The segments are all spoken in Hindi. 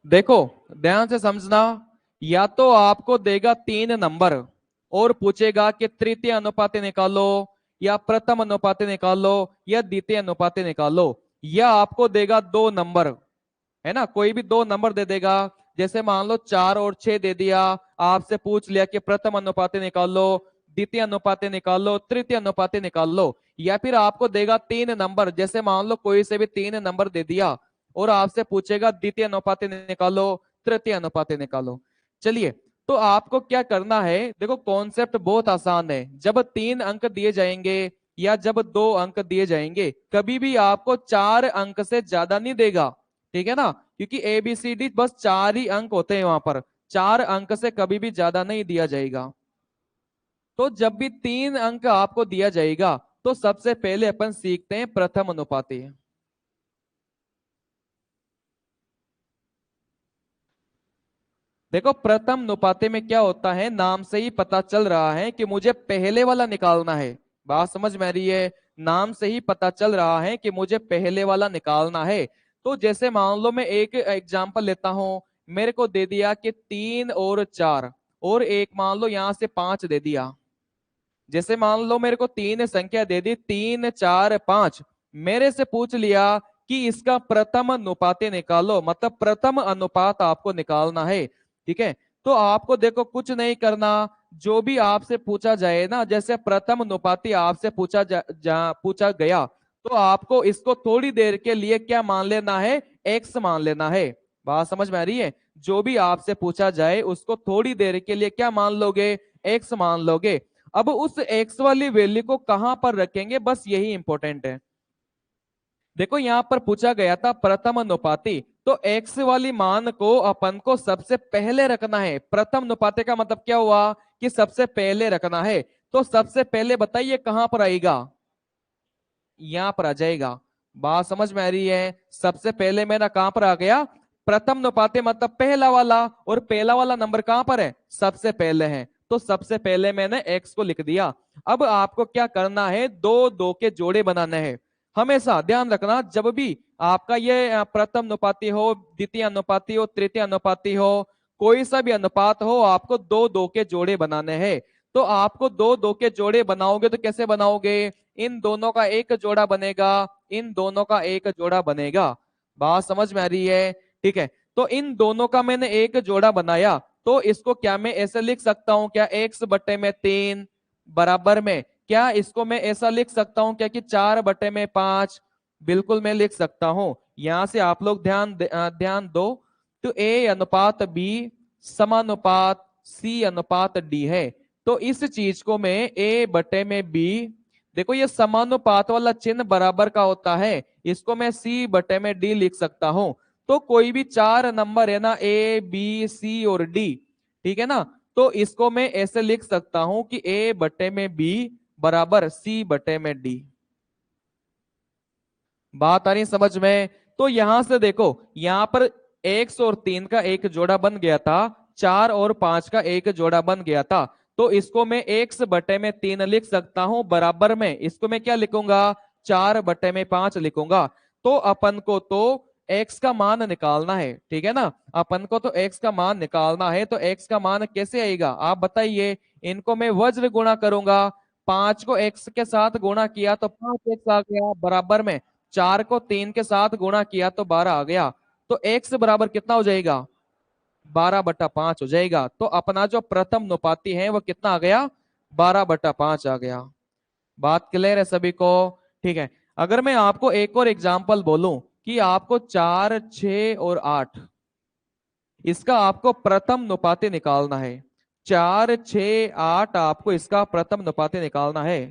देखो ध्यान से समझना, या तो आपको देगा 3 नंबर और पूछेगा कि तृतीय अनुपात निकालो, या प्रथम अनुपात निकालो, या द्वितीय अनुपात निकालो, या आपको देगा 2 नंबर, है ना, कोई भी 2 नंबर दे देगा। जैसे मान लो 4 और 6 दे दिया, आपसे पूछ लिया कि प्रथम अनुपात निकालो, द्वितीय अनुपात निकालो, तृतीय अनुपात निकाल लो। या फिर आपको देगा 3 नंबर, जैसे मान लो कोई से भी 3 नंबर दे दिया और आपसे पूछेगा द्वितीय अनुपात निकालो, तृतीय अनुपात निकालो। चलिए, तो आपको क्या करना है, देखो कॉन्सेप्ट बहुत आसान है। जब 3 अंक दिए जाएंगे या जब 2 अंक दिए जाएंगे, कभी भी आपको 4 अंक से ज्यादा नहीं देगा, ठीक है ना, क्योंकि ABCD बस 4 ही अंक होते हैं वहां पर, 4 अंक से कभी भी ज्यादा नहीं दिया जाएगा। तो जब भी 3 अंक आपको दिया जाएगा, तो सबसे पहले अपन सीखते हैं प्रथम अनुपाती। देखो प्रथम नुपाते में क्या होता है, नाम से ही पता चल रहा है कि मुझे पहले वाला निकालना है। बात समझ में आ रही है, नाम से ही पता चल रहा है कि मुझे पहले वाला निकालना है। तो जैसे मान लो मैं एक एग्जांपल लेता हूं, मेरे को दे दिया कि 3 और 4, और एक मान लो यहां से 5 दे दिया। जैसे मान लो मेरे को 3 संख्या दे दी, 3, 4, 5, मेरे से पूछ लिया कि इसका प्रथम अनुपात निकालो, मतलब प्रथम अनुपात आपको निकालना है। ठीक है, तो आपको देखो कुछ नहीं करना, जो भी आपसे पूछा जाए ना, जैसे प्रथम अनुपाती आपसे पूछा गया, तो आपको इसको थोड़ी देर के लिए क्या मान लेना है, एक्स मान लेना है। बात समझ में आ रही है, जो भी आपसे पूछा जाए उसको थोड़ी देर के लिए क्या मान लोगे, एक्स मान लोगे। अब उस एक्स वाली वैल्यू को कहां पर रखेंगे, बस यही इंपॉर्टेंट है। देखो यहां पर पूछा गया था प्रथम अनुपाती, तो एक्स वाली मान को अपन को सबसे पहले रखना है। प्रथम अनुपाती का मतलब क्या हुआ कि सबसे पहले रखना है। तो सबसे पहले बताइए कहां पर आएगा, यहां पर आ जाएगा। बात समझ में आ रही है, सबसे पहले मेरा कहां पर आ गया, प्रथम अनुपाती मतलब पहला वाला, और पहला वाला नंबर कहां पर है, सबसे पहले है, तो सबसे पहले मैंने एक्स को लिख दिया। अब आपको क्या करना है, दो दो के जोड़े बनाने हैं। हमेशा ध्यान रखना, जब भी आपका ये प्रथम अनुपाती हो, द्वितीय अनुपाती हो, तृतीय अनुपाती हो, कोई सा भी अनुपात हो, आपको दो दो के जोड़े बनाने हैं। तो आपको दो दो के जोड़े बनाओगे तो कैसे बनाओगे, इन दोनों का एक जोड़ा बनेगा, इन दोनों का एक जोड़ा बनेगा। बात समझ में आ रही है, ठीक है। तो इन दोनों का मैंने एक जोड़ा बनाया, तो इसको क्या मैं ऐसे लिख सकता हूं क्या, x/3 बराबर में, क्या इसको मैं ऐसा लिख सकता हूं क्या कि 4/5, बिल्कुल मैं लिख सकता हूं। यहां से आप लोग ध्यान दो, तो A अनुपात B समानुपात C अनुपात D है। तो इस चीज को मैं A/B, देखो ये समानुपात वाला चिन्ह बराबर का होता है, इसको मैं C/D लिख सकता हूं। तो कोई भी 4 नंबर है ना, A, B, C और D, ठीक है ना, तो इसको मैं ऐसे लिख सकता हूं कि A/B बराबर C/D। बात आ रही है समझ में। तो यहां से देखो, यहां पर x और 3 का एक जोड़ा बन गया था, 4 और 5 का एक जोड़ा बन गया था। तो इसको मैं x/3 लिख सकता हूं, बराबर में इसको मैं क्या लिखूंगा, 4/5 लिखूंगा। तो अपन को तो x का मान निकालना है, ठीक है ना, अपन को तो x का मान निकालना है। तो x का मान कैसे आएगा आप बताइए, इनको मैं वज्र गुणा करूंगा। 5 को x के साथ गुणा किया तो 5x आ गया, बराबर में 4 को 3 के साथ गुणा किया तो 12 आ गया। तो x बराबर कितना हो जाएगा, 12/5 हो जाएगा। तो अपना जो प्रथम अनुपाती है वो कितना आ गया, 12/5 आ गया। बात क्लियर है सभी को, ठीक है। अगर मैं आपको एक और एग्जाम्पल बोलूं कि आपको 4, 6 और 8, इसका आपको प्रथम अनुपाती निकालना है। 4, 6, 8 आपको इसका प्रथम अनुपाती निकालना है।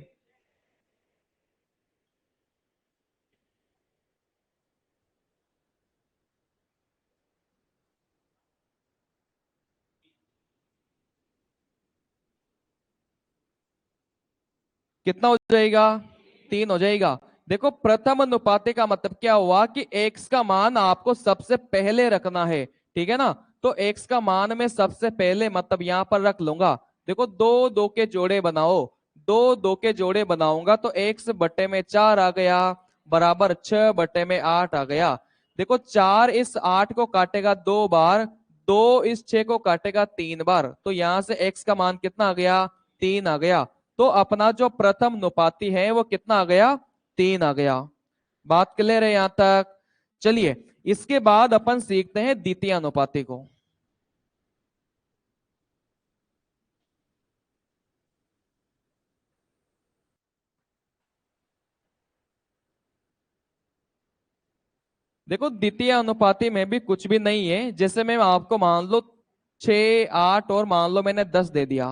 कितना हो जाएगा, 3 हो जाएगा। देखो प्रथम अनुपाते का मतलब क्या हुआ कि x का मान आपको सबसे पहले रखना है, ठीक है ना। तो x का मान में सबसे पहले मतलब यहां पर रख लूंगा। देखो दो दो के जोड़े बनाओ, दो दो के जोड़े बनाऊंगा तो x/4 आ गया, बराबर 6/8 आ गया। देखो 4 इस 8 को काटेगा 2 बार, 2 इस 6 को काटेगा 3 बार, तो यहां से x का मान कितना आ गया, 3 आ गया। तो अपना जो प्रथम अनुपाती है वो कितना आ गया, 3 आ गया। बात क्लियर है यहां तक? चलिए इसके बाद अपन सीखते हैं द्वितीय अनुपाती को। देखो द्वितीय अनुपाती में भी कुछ भी नहीं है। जैसे मैं आपको मान लो 6 8 और मान लो मैंने 10 दे दिया।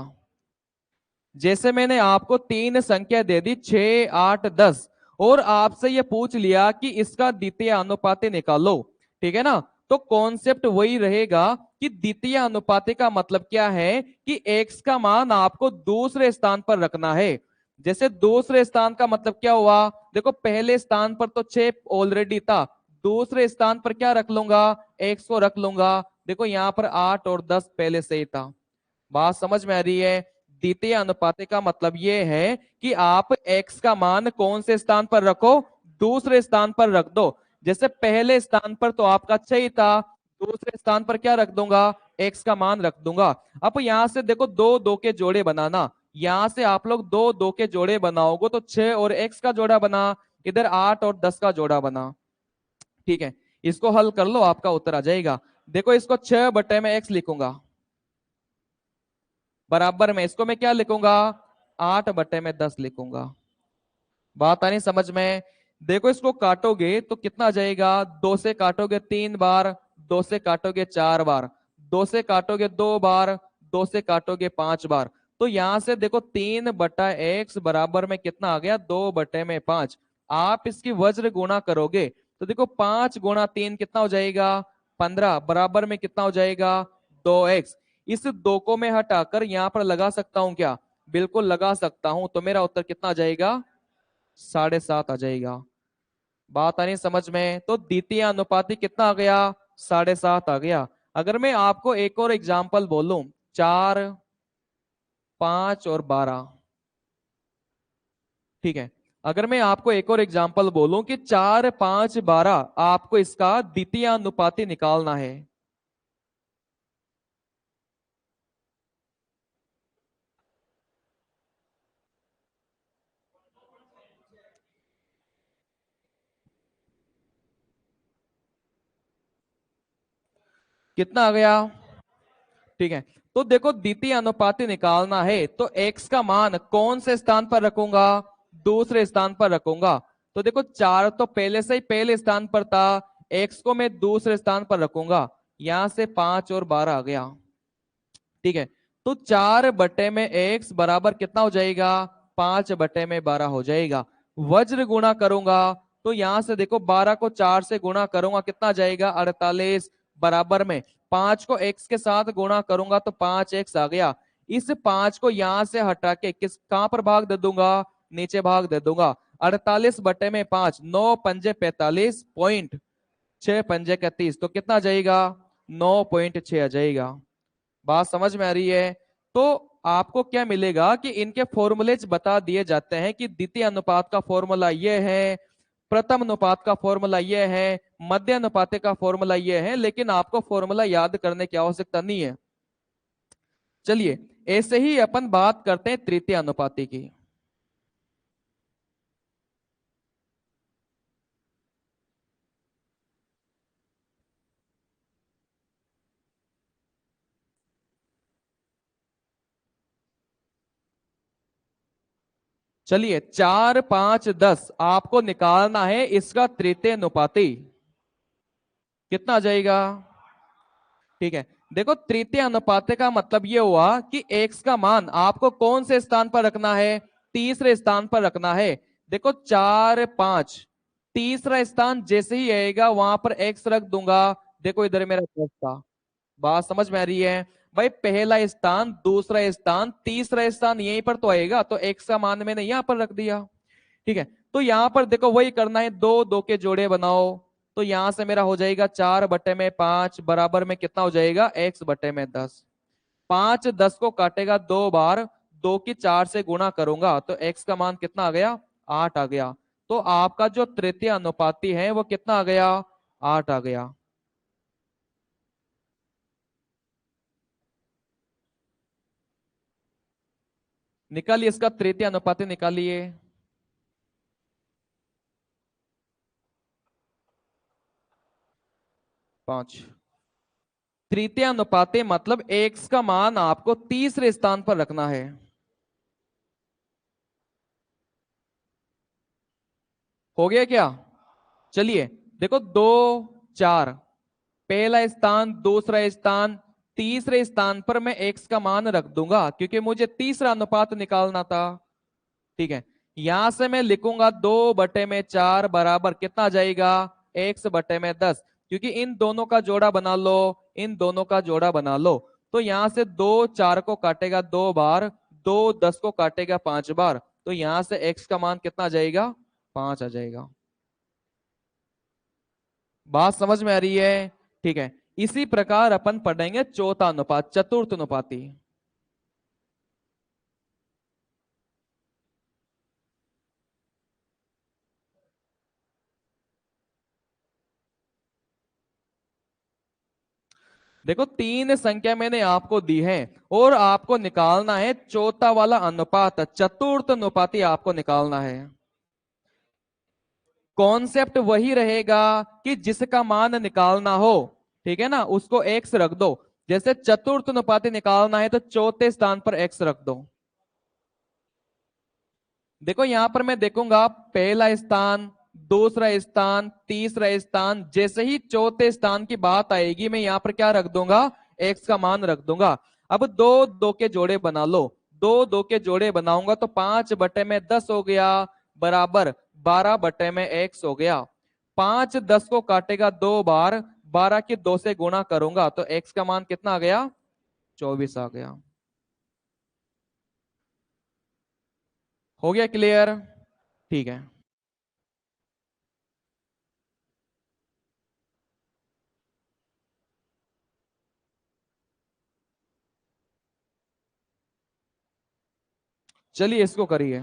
जैसे मैंने आपको 3 संख्या दे दी 6 8 10 और आपसे ये पूछ लिया कि इसका द्वितीय अनुपाती निकालो, ठीक है ना? तो कॉन्सेप्ट वही रहेगा कि द्वितीय अनुपाती का मतलब क्या है कि x का मान आपको दूसरे स्थान पर रखना है। जैसे दूसरे स्थान का मतलब क्या हुआ, देखो पहले स्थान पर तो 6 ऑलरेडी था, दूसरे स्थान पर क्या रख लूंगा, x को रख लूंगा। देखो यहाँ पर 8 और 10 पहले से ही था। बात समझ में आ रही है? द्वितीय अनुपाती का मतलब यह है कि आप x का मान कौन से स्थान पर रखो, दूसरे स्थान पर रख दो। जैसे पहले स्थान पर तो आपका 6 ही था, दूसरे स्थान पर क्या रख दूंगा, x का मान रख दूंगा। अब यहां से देखो दो दो के जोड़े बनाना, यहां से आप लोग दो दो के जोड़े बनाओगे तो 6 और x का जोड़ा बना, इधर 8 और 10 का जोड़ा बना। ठीक है, इसको हल कर लो, आपका उत्तर आ जाएगा। देखो इसको 6 बटे में x लिखूंगा, बराबर में इसको मैं क्या लिखूंगा, 8 बटे में 10 लिखूंगा। बात आ रही समझ में? देखो इसको काटोगे तो कितना आ जाएगा, 2 से काटोगे 3 बार, 2 से काटोगे 4 बार, 2 से काटोगे 2 बार, 2 से काटोगे 5 बार। तो यहां से देखो 3/x बराबर में कितना आ गया, 2/5। आप इसकी वज्र गुणा करोगे तो देखो 5 × 3 कितना हो जाएगा, 15, बराबर में कितना हो जाएगा, 2x। इस 2 को मैं हटाकर यहां पर लगा सकता हूं क्या, बिल्कुल लगा सकता हूं। तो मेरा उत्तर कितना आ जाएगा, 7.5 आ जाएगा। बात आ रही समझ में? तो द्वितीय अनुपाती कितना आ गया, 7.5 आ गया। अगर मैं आपको एक और एग्जाम्पल बोलूं, 4 5 और 12, ठीक है, अगर मैं आपको एक और एग्जाम्पल बोलूं कि 4 5 12, आपको इसका द्वितीय अनुपाती निकालना है। कितना आ गया, ठीक है। तो देखो द्वितीय अनुपाती निकालना है तो x का मान कौन से स्थान पर रखूंगा, दूसरे स्थान पर रखूंगा। तो देखो 4 तो पहले से ही पहले स्थान पर था, x को मैं दूसरे स्थान पर रखूंगा। यहां से 5 और 12 आ गया, ठीक है। तो 4/x बराबर कितना हो जाएगा, 5/12 हो जाएगा। वज्र गुणा करूंगा तो यहां से देखो 12 को 4 से गुणा करूंगा, कितना जाएगा, 48, बराबर में 5 को x के साथ गुणा करूंगा तो 5x आ गया। इस 5 को यहां से हटा के किस कहां पर भाग दे दूंगा, नीचे भाग दे दूंगा। 48/5, 9×5 = 45, पॉइंट 6×5 = 30, तो कितना आ जाएगा, 9.6 आ जाएगा। बात समझ में आ रही है? तो आपको क्या मिलेगा कि इनके फॉर्मूलेज बता दिए जाते हैं कि द्वितीय अनुपात का फॉर्मूला ये है, प्रथम अनुपात का फॉर्मूला ये है, मध्य अनुपात का फॉर्मूला ये है, लेकिन आपको फॉर्मूला याद करने की आवश्यकता नहीं है। चलिए ऐसे ही अपन बात करते हैं तृतीय अनुपाती की। चलिए 4 5 10 आपको निकालना है इसका तृतीय अनुपाती, कितना आ जाएगा, ठीक है। देखो तृतीय अनुपात का मतलब ये हुआ कि x का मान आपको कौन से स्थान पर रखना है, तीसरे स्थान पर रखना है। देखो 4 5, तीसरा स्थान जैसे ही आएगा वहां पर x रख दूंगा। देखो इधर मेरा 10 था। बात समझ में आ रही है? भाई पहला स्थान, दूसरा स्थान, तीसरा स्थान यहीं पर तो आएगा, तो x का मान मैंने यहां पर रख दिया, ठीक है। तो यहां पर देखो वही करना है, दो दो के जोड़े बनाओ। तो यहां से मेरा हो जाएगा 4/5, बराबर में कितना हो जाएगा, x/10। 5 10 को काटेगा 2 बार, 2 की 4 से गुणा करूंगा तो x का मान कितना आ गया, 8 आ गया। तो आपका जो तृतीय अनुपाती है वो कितना आ गया, 8 आ गया। निकालिए इसका तृतीय अनुपाती, निकालिए। 5। तृतीय अनुपाती मतलब एक्स का मान आपको तीसरे स्थान पर रखना है। हो गया क्या? चलिए देखो, 2 4, पहला स्थान, दूसरा स्थान, तीसरे स्थान पर मैं एक्स का मान रख दूंगा क्योंकि मुझे तीसरा अनुपात निकालना था। ठीक है, यहां से मैं लिखूंगा 2/4 बराबर कितना आ जाएगा? x/10, क्योंकि इन दोनों का जोड़ा बना लो, इन दोनों का जोड़ा बना लो। तो यहां से 2 4 को काटेगा 2 बार, 2 10 को काटेगा 5 बार, तो यहां से x का मान कितना आ जाएगा? 5 आ जाएगा। बात समझ में आ रही है? ठीक है, इसी प्रकार अपन पढ़ेंगे चौथा अनुपात, चतुर्थ अनुपाती। देखो, 3 संख्या मैंने आपको दी है और आपको निकालना है चौथा वाला अनुपात, चतुर्थ अनुपाती आपको निकालना है। कॉन्सेप्ट वही रहेगा कि जिसका मान निकालना हो, ठीक है ना, उसको एक्स रख दो। जैसे चतुर्थ अनुपाती निकालना है तो चौथे स्थान पर एक्स रख दो। देखो यहां पर मैं देखूंगा पहला स्थान, दूसरा स्थान, तीसरा स्थान, जैसे ही चौथे स्थान की बात आएगी मैं यहां पर क्या रख दूंगा? एक्स का मान रख दूंगा। अब दो दो के जोड़े बना लो, दो दो के जोड़े बनाऊंगा तो 5/10 हो गया, बराबर 12/x हो गया। 5 10 को काटेगा 2 बार, 12 के 2 से गुणा करूंगा तो एक्स का मान कितना आ गया? 24 आ गया। हो गया क्लियर? ठीक है, चलिए इसको करिए।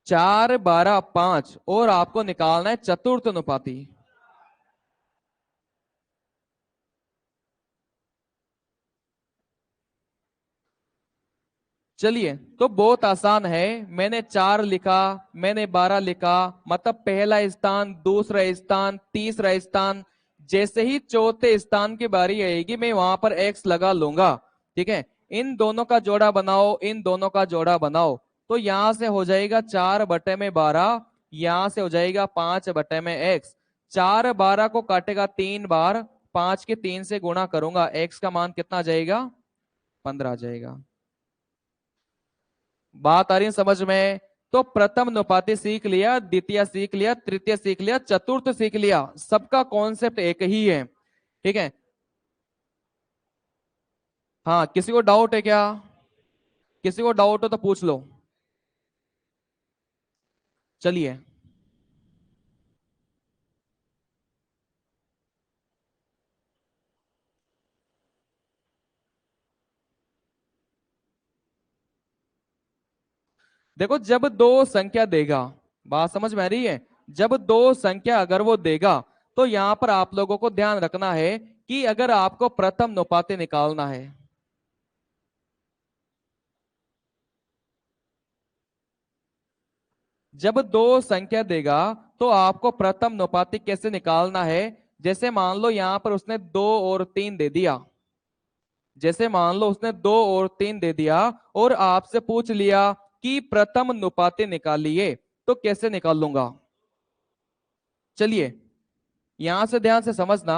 4 12 5 और आपको निकालना है चतुर्थ अनुपाती। चलिए तो बहुत आसान है, मैंने 4 लिखा, मैंने 12 लिखा, मतलब पहला स्थान, दूसरा स्थान, तीसरा स्थान, जैसे ही चौथे स्थान की बारी आएगी मैं वहां पर एक्स लगा लूंगा। ठीक है, इन दोनों का जोड़ा बनाओ, इन दोनों का जोड़ा बनाओ, तो यहां से हो जाएगा 4/12, यहां से हो जाएगा 5/x। 4 12 को काटेगा 3 बार, 5 के 3 से गुणा करूंगा, एक्स का मान कितना आ जाएगा? 15 आ जाएगा। बात आ रही है समझ में? तो प्रथम अनुपाती सीख लिया, द्वितीय सीख लिया, तृतीय सीख लिया, चतुर्थ सीख लिया, सबका कॉन्सेप्ट एक ही है। ठीक है, हाँ किसी को डाउट है क्या? किसी को डाउट हो तो पूछ लो। चलिए, देखो जब दो संख्या देगा, बात समझ में आ रही है? जब दो संख्या अगर वो देगा तो यहां पर आप लोगों को ध्यान रखना है कि अगर आपको प्रथम अनुपाती निकालना है, जब दो संख्या देगा तो आपको प्रथम अनुपाती कैसे निकालना है? जैसे मान लो यहां पर उसने 2 और 3 दे दिया, जैसे मान लो उसने 2 और 3 दे दिया और आपसे पूछ लिया कि प्रथम अनुपाती निकालिए, तो कैसे निकाल लूंगा? चलिए यहां से ध्यान से समझना।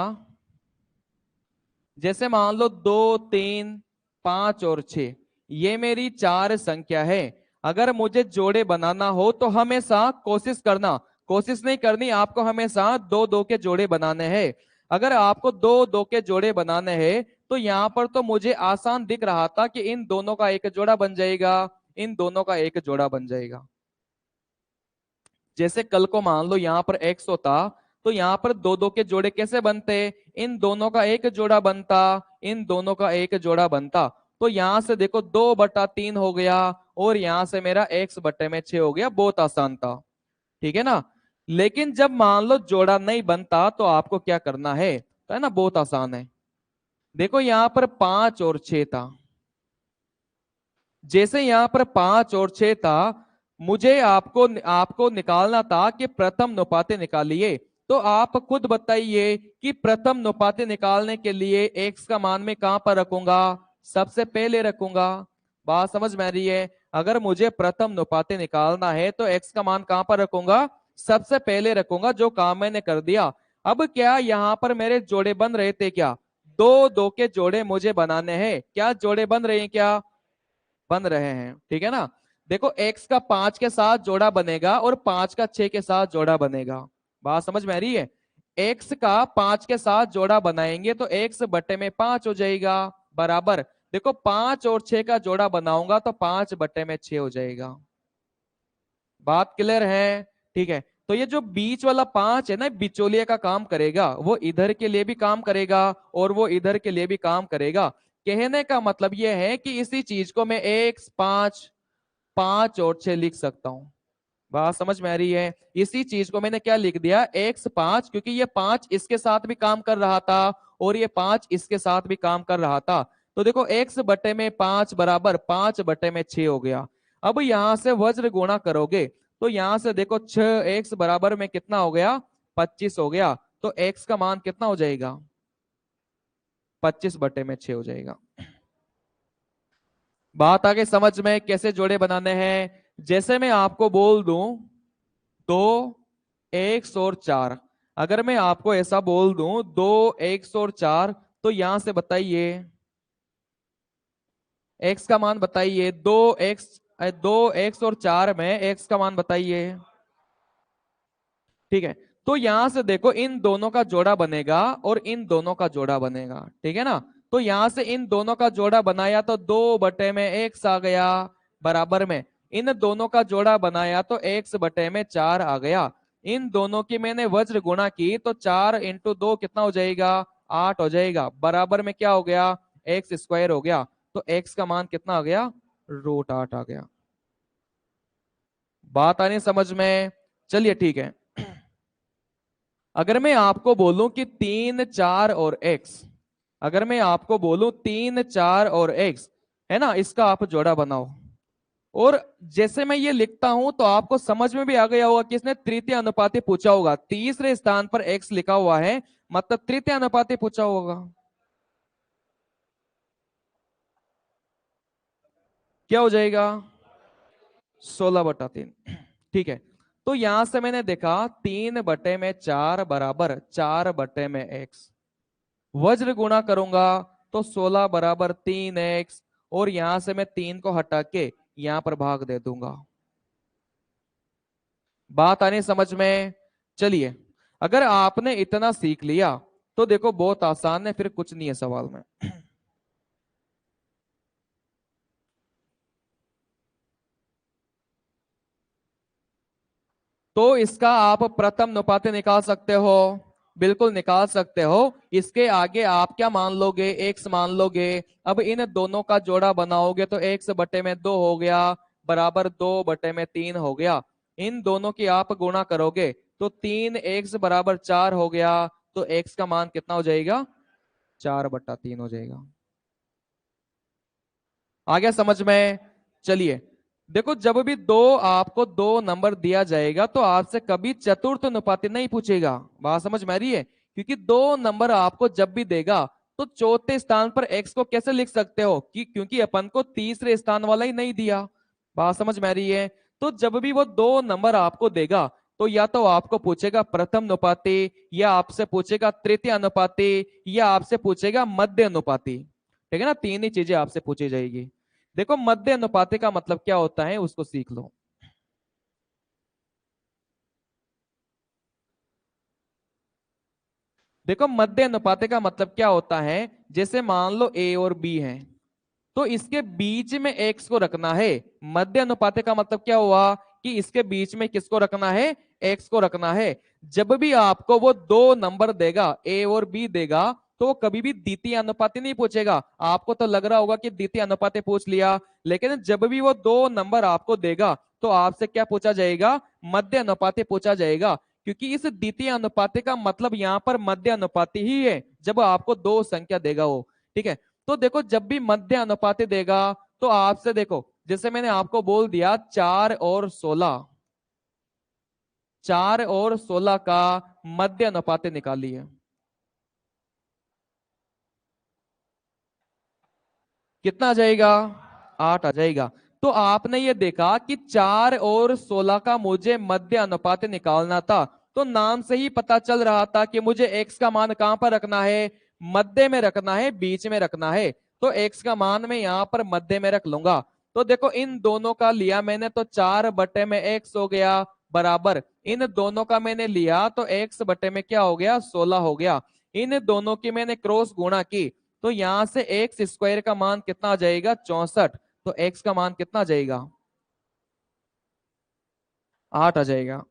जैसे मान लो 2 3 5 और 6, ये मेरी 4 संख्या है। अगर मुझे जोड़े बनाना हो तो हमेशा कोशिश करना, कोशिश नहीं करनी, आपको हमेशा 2 2 के जोड़े बनाने हैं। अगर आपको 2 2 के जोड़े बनाने हैं तो यहाँ पर तो मुझे आसान दिख रहा था कि इन दोनों का एक जोड़ा बन जाएगा, इन दोनों का एक जोड़ा बन जाएगा। जैसे कल को मान लो यहाँ पर एक्स होता तो यहाँ पर 2 2 के जोड़े कैसे बनते? इन दोनों का एक जोड़ा बनता, इन दोनों का एक जोड़ा बनता। तो यहां से देखो 2/3 हो गया और यहां से मेरा x/6 हो गया, बहुत आसान था। ठीक है ना? लेकिन जब मान लो जोड़ा नहीं बनता तो आपको क्या करना है, तो है ना, बहुत आसान है। देखो यहां पर 5 और 6 था, जैसे यहां पर 5 और 6 था, मुझे आपको आपको निकालना था कि प्रथम अनुपाते निकालिए। तो आप खुद बताइए कि प्रथम अनुपाते निकालने के लिए एक्स का मान मैं कहां पर रखूंगा, सबसे पहले रखूंगा। बात समझ में आ रही है? अगर मुझे प्रथम अनुपाते निकालना है तो एक्स का मान कहां पर रखूंगा, सबसे पहले रखूंगा, जो काम मैंने कर दिया। अब क्या यहां पर मेरे जोड़े बन रहे थे क्या, दो दो के जोड़े मुझे बनाने हैं, क्या जोड़े बन रहे हैं, क्या बन रहे हैं, ठीक है ना। देखो x का 5 के साथ जोड़ा बनेगा और 5 का 6 के साथ जोड़ा बनेगा। बात समझ में आ रही है? x का 5 के साथ जोड़ा बनाएंगे तो x बटे में 5 हो जाएगा, बराबर। देखो 5 और 6 का जोड़ा बनाऊंगा तो 5 बटे में 6 हो जाएगा। बात क्लियर है? ठीक है। तो ये जो बीच वाला 5 है ना, बिचौलिए का काम करेगा, वो इधर के लिए भी काम करेगा और वो इधर के लिए भी काम करेगा। कहने का मतलब ये है कि इसी चीज को मैं x 5, 5 और 6 लिख सकता हूं। बात समझ में आ रही है? इसी चीज को मैंने क्या लिख दिया, x 5, क्योंकि ये 5 इसके साथ भी काम कर रहा था और ये 5 इसके साथ भी काम कर रहा था। तो देखो x बटे में 5 बराबर 5 बटे में 6 हो गया। अब यहां से वज्र गुणा करोगे तो यहां से देखो 6x बराबर में कितना हो गया, 25 हो गया। तो x का मान कितना हो जाएगा, 25 बटे में 6 हो जाएगा। बात आगे समझ में, कैसे जोड़े बनाने हैं। जैसे मैं आपको बोल दूं 2 1 और 4, अगर मैं आपको ऐसा बोल दूं 2 1 और 4, तो यहां से बताइए x का मान बताइए, 2 x और 4 में x का मान बताइए। ठीक है। तो यहां से देखो इन दोनों का जोड़ा बनेगा और इन दोनों का जोड़ा बनेगा, ठीक है ना। तो यहां से इन दोनों का जोड़ा बनाया तो 2 बटे में x आ गया, बराबर में इन दोनों का जोड़ा बनाया तो x बटे में 4 आ गया। इन दोनों की मैंने वज्र गुणा की तो 4 इंटू 2 कितना हो जाएगा, 8 हो जाएगा, बराबर में क्या हो गया, एक्स स्क्वायर हो गया। तो x का मान कितना आ गया, √8 आ गया। बात आनी समझ में? चलिए ठीक है। अगर मैं आपको बोलूं कि 3 4 और x, अगर मैं आपको बोलूं 3 4 और x, है ना, इसका आप जोड़ा बनाओ। और जैसे मैं ये लिखता हूं तो आपको समझ में भी आ गया होगा कि इसने तृतीय अनुपाती पूछा होगा, तीसरे स्थान पर x लिखा हुआ है, मतलब तृतीय अनुपाती पूछा होगा। क्या हो जाएगा, 16/3। ठीक है। तो यहां से मैंने देखा 3 बटे में 4 बराबर 4 बटे में x, वज्र गुणा करूंगा तो 16 बराबर 3x, और यहां से मैं 3 को हटा के यहां पर भाग दे दूंगा। बात आनी समझ में? चलिए, अगर आपने इतना सीख लिया तो देखो बहुत आसान है, फिर कुछ नहीं है सवाल में। तो इसका आप प्रथम अनुपाते निकाल सकते हो, बिल्कुल निकाल सकते हो। इसके आगे आप क्या मान लोगे, x मान लोगे। अब इन दोनों का जोड़ा बनाओगे तो x बटे में 2 हो गया, बराबर 2 बटे में 3 हो गया। इन दोनों की आप गुणा करोगे तो 3x बराबर 4 हो गया। तो x का मान कितना हो जाएगा, 4/3 हो जाएगा। आ गया समझ में? चलिए, देखो जब भी आपको दो नंबर दिया जाएगा तो आपसे कभी चतुर्थ अनुपाती नहीं पूछेगा। बात समझ में आ रही है? क्योंकि दो नंबर आपको जब भी देगा तो चौथे स्थान पर x को कैसे लिख सकते हो, कि क्योंकि अपन को तीसरे स्थान वाला ही नहीं दिया। बात समझ में आ रही है? तो जब भी वो दो नंबर आपको देगा तो या तो आपको पूछेगा प्रथम अनुपाती, या आपसे पूछेगा तृतीय अनुपाती, या आपसे पूछेगा मध्य अनुपाती। ठीक है ना, तीन ही चीजें आपसे पूछी जाएगी। देखो मध्य अनुपाती का मतलब क्या होता है उसको सीख लो। देखो मध्य अनुपाती का मतलब क्या होता है, जैसे मान लो ए और बी है, तो इसके बीच में एक्स को रखना है। मध्य अनुपाती का मतलब क्या हुआ, कि इसके बीच में किसको रखना है, एक्स को रखना है। जब भी आपको वो दो नंबर देगा, ए और बी देगा, तो वो कभी भी द्वितीय अनुपाती नहीं पूछेगा। आपको तो लग रहा होगा कि द्वितीय अनुपाती पूछ लिया, लेकिन जब भी वो दो नंबर आपको देगा तो आपसे क्या पूछा जाएगा, मध्य अनुपाती पूछा जाएगा। क्योंकि इस द्वितीय अनुपाती का मतलब यहाँ पर मध्य अनुपाती ही है जब आपको दो संख्या देगा वो। ठीक है, तो देखो जब भी मध्य अनुपाती देगा तो आपसे देखो, जैसे मैंने आपको बोल दिया 4 और 16, 4 और 16 का मध्य अनुपाती निकालिए, कितना आ जाएगा? 8 आ जाएगा। तो आपने ये देखा कि 4 और 16 का मुझे मध्य अनुपात निकालना था, तो नाम से ही पता चल रहा था कि मुझे x का मान कहां पर रखना है? मध्य में रखना है, बीच में रखना है। तो x का मान मैं यहां पर मध्य में रख लूंगा। तो देखो इन दोनों का लिया मैंने तो 4/x हो गया, बराबर इन दोनों का मैंने लिया तो x/में क्या हो गया? 16 हो गया। इन दोनों की मैंने क्रॉस गुणा की तो यहां से एक्स स्क्वायर का मान कितना आ जाएगा? 64। तो एक्स का मान कितना आ जाएगा? 8 आ जाएगा।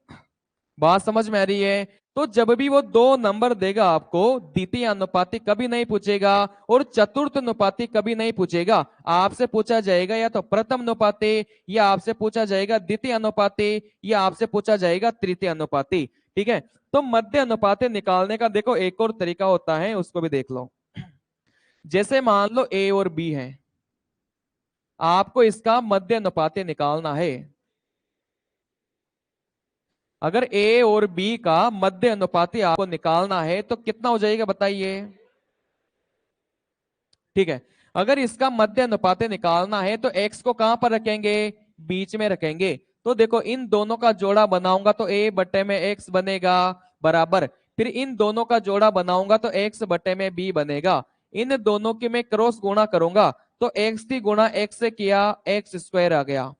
बात समझ में आ रही है? तो जब भी वो दो नंबर देगा आपको, द्वितीय अनुपाती कभी नहीं पूछेगा और चतुर्थ अनुपाती कभी नहीं पूछेगा। आपसे पूछा जाएगा या तो प्रथम अनुपाती, या आपसे पूछा जाएगा द्वितीय अनुपाती, या आपसे पूछा जाएगा तृतीय अनुपाती। ठीक है, तो मध्य अनुपाती निकालने का देखो एक और तरीका होता है, उसको भी देख लो। जैसे मान लो ए और बी है, आपको इसका मध्य अनुपाती निकालना है। अगर ए और बी का मध्य अनुपाती आपको निकालना है तो कितना हो जाएगा बताइए? ठीक है, अगर इसका मध्य अनुपाती निकालना है तो एक्स को कहां पर रखेंगे? बीच में रखेंगे। तो देखो इन दोनों का जोड़ा बनाऊंगा तो ए बटे में एक्स बनेगा, बराबर फिर इन दोनों का जोड़ा बनाऊंगा तो एक्स बटे में बी बनेगा। इन दोनों की मैं क्रॉस गुणा करूंगा तो एक्स की गुणा एक्स से किया, एक्स स्क्वायर आ गया,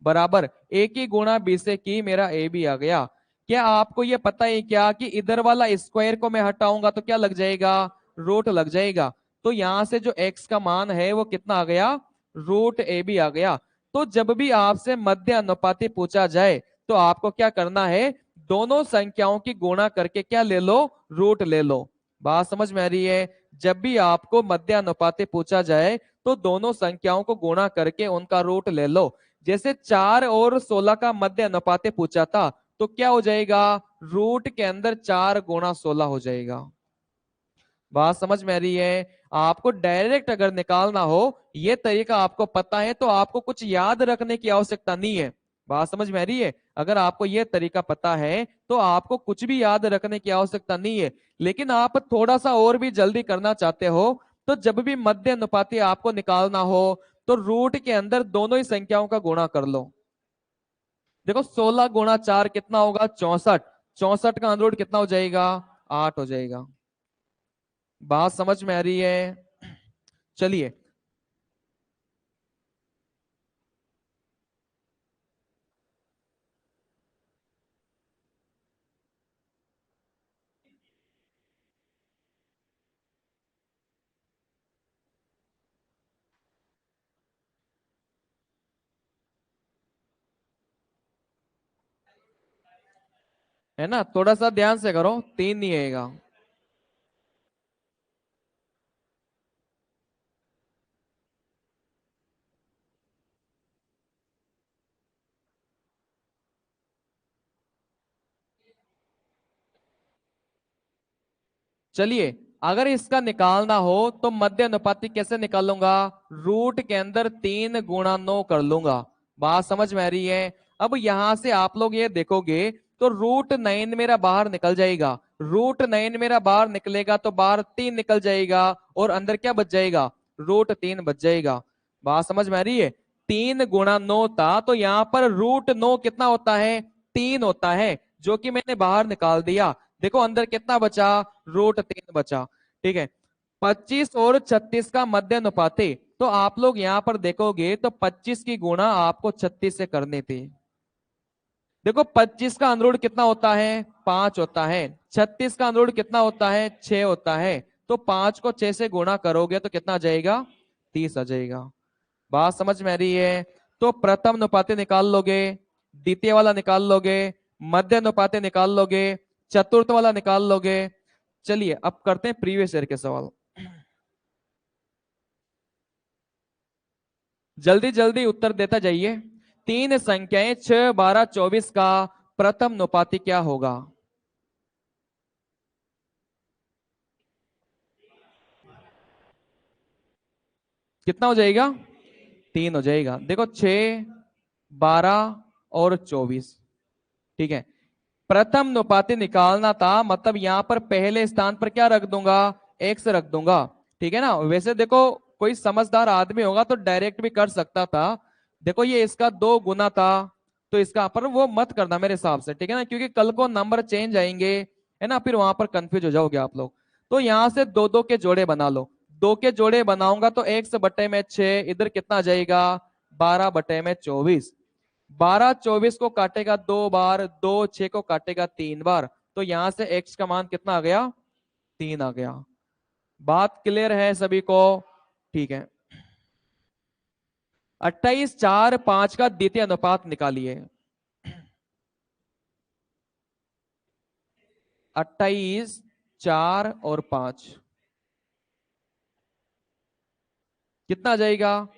बराबर ए की गुणा बी से की, मेरा ए बी आ गया। क्या आपको यह पता है क्या कि इधर वाला स्क्वायर को मैं हटाऊंगा तो क्या लग जाएगा? रूट लग जाएगा। तो यहां से जो x का मान है वो कितना आ गया? रूट ए बी आ गया। तो जब भी आपसे मध्य अनुपाती पूछा जाए तो आपको क्या करना है? दोनों संख्याओं की गुणा करके क्या ले लो? रूट ले लो। बात समझ में आ रही है? जब भी आपको मध्य अनुपाती पूछा जाए तो दोनों संख्याओं को गुणा करके उनका रूट ले लो। जैसे 4 और 16 का मध्य अनुपाती पूछा था तो क्या हो जाएगा? रूट के अंदर 4 गुणा 16 हो जाएगा। बात समझ में आ रही है? आपको डायरेक्ट अगर निकालना हो, ये तरीका आपको पता है तो आपको कुछ याद रखने की आवश्यकता नहीं है। बात समझ में आ रही है? अगर आपको ये तरीका पता है तो आपको कुछ भी याद रखने की आवश्यकता नहीं है। लेकिन आप थोड़ा सा और भी जल्दी करना चाहते हो तो जब भी मध्य अनुपाती आपको निकालना हो तो रूट के अंदर दोनों ही संख्याओं का गुणा कर लो। देखो 16 गुणा 4 कितना होगा? 64। 64 का अंडर रूट कितना हो जाएगा? 8 हो जाएगा। बात समझ में आ रही है? चलिए, है ना, थोड़ा सा ध्यान से करो, 3 नहीं आएगा। चलिए, अगर इसका निकालना हो तो मध्य अनुपाती कैसे निकालूंगा? रूट के अंदर 3 गुणा 9 कर लूंगा। बात समझ में आ रही है? अब यहां से आप लोग ये देखोगे तो रूट 9 मेरा बाहर निकल जाएगा। रूट 9 मेरा बाहर निकलेगा तो बाहर 3 निकल जाएगा और अंदर क्या बच जाएगा? रूट 3 बच जाएगा। बात समझ में आ रही है? 3 गुणा 9 था तो यहाँ पर रूट 9 कितना होता है? 3 होता है, जो कि मैंने बाहर निकाल दिया। देखो अंदर कितना बचा? रूट 3 बचा। ठीक है, 25 और 36 का मध्य अनुपाती, तो आप लोग यहां पर देखोगे तो 25 की गुणा आपको 36 से करनी थी। देखो 25 का अंदर रूट कितना होता है? 5 होता है। 36 का अंदर रूट कितना होता है? 6 होता है। तो 5 को 6 से गुणा करोगे तो कितना आ जाएगा? 30 आ जाएगा। बात समझ में आ रही है? तो प्रथम अनुपाती निकाल लोगे, द्वितीय वाला निकाल लोगे, मध्य अनुपाती निकाल लोगे, चतुर्थ वाला निकाल लोगे। चलिए अब करते हैं प्रीवियस ईयर के सवाल। जल्दी जल्दी उत्तर देता जाइए। तीन संख्याएं 6, 12, 24 का प्रथम अनुपाती क्या होगा? कितना हो जाएगा? 3 हो जाएगा। देखो 6, 12 और 24। ठीक है, प्रथम अनुपाती निकालना था, मतलब यहां पर पहले स्थान पर क्या रख दूंगा? एक्स रख दूंगा। ठीक है ना। वैसे देखो कोई समझदार आदमी होगा तो डायरेक्ट भी कर सकता था। देखो ये इसका 2 गुना था, तो इसका पर वो मत करना मेरे हिसाब से, ठीक है ना, क्योंकि कल को नंबर चेंज आएंगे, है ना, फिर वहां पर कंफ्यूज हो जाओगे आप लोग। तो यहां से दो दो के जोड़े बना लो। दो के जोड़े बनाऊंगा तो एक्स बटे में 6, इधर कितना आ जाएगा? 12/24। 12 24 को काटेगा 2 बार, 2 6 को काटेगा 3 बार, तो यहां से x का मान कितना आ गया? 3 आ गया। बात क्लियर है सभी को? ठीक है। 28 4 5 का द्वितीय अनुपात निकालिए। 28 4 और 5 कितना आ जाएगा?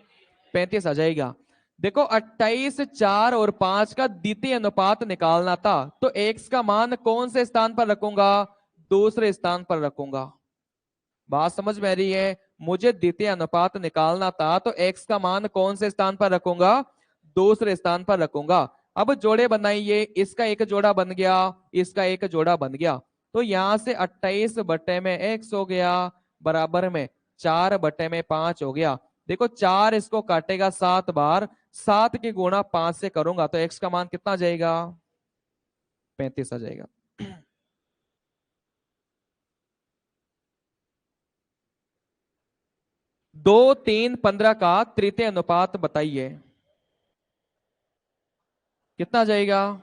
35 आ जाएगा। देखो 28 4 और 5 का द्वितीय अनुपात निकालना था, तो x का मान कौन से स्थान पर रखूंगा? दूसरे स्थान पर रखूंगा। बात समझ में आ रही है? मुझे द्वितीय अनुपात निकालना था, तो x का मान कौन से स्थान पर रखूंगा? दूसरे स्थान पर रखूंगा। अब जोड़े बनाइए, इसका एक जोड़ा बन गया, इसका एक जोड़ा बन गया, तो यहां से 28 बटे में x हो गया, बराबर में 4 बटे में 5 हो गया। देखो 4 इसको काटेगा 7 बार, 7 की गुणा 5 से करूंगा तो x का मान कितना आ जाएगा? 35 आ जाएगा। 2 3 15 का तृतीय अनुपात बताइए। कितना आ जाएगा?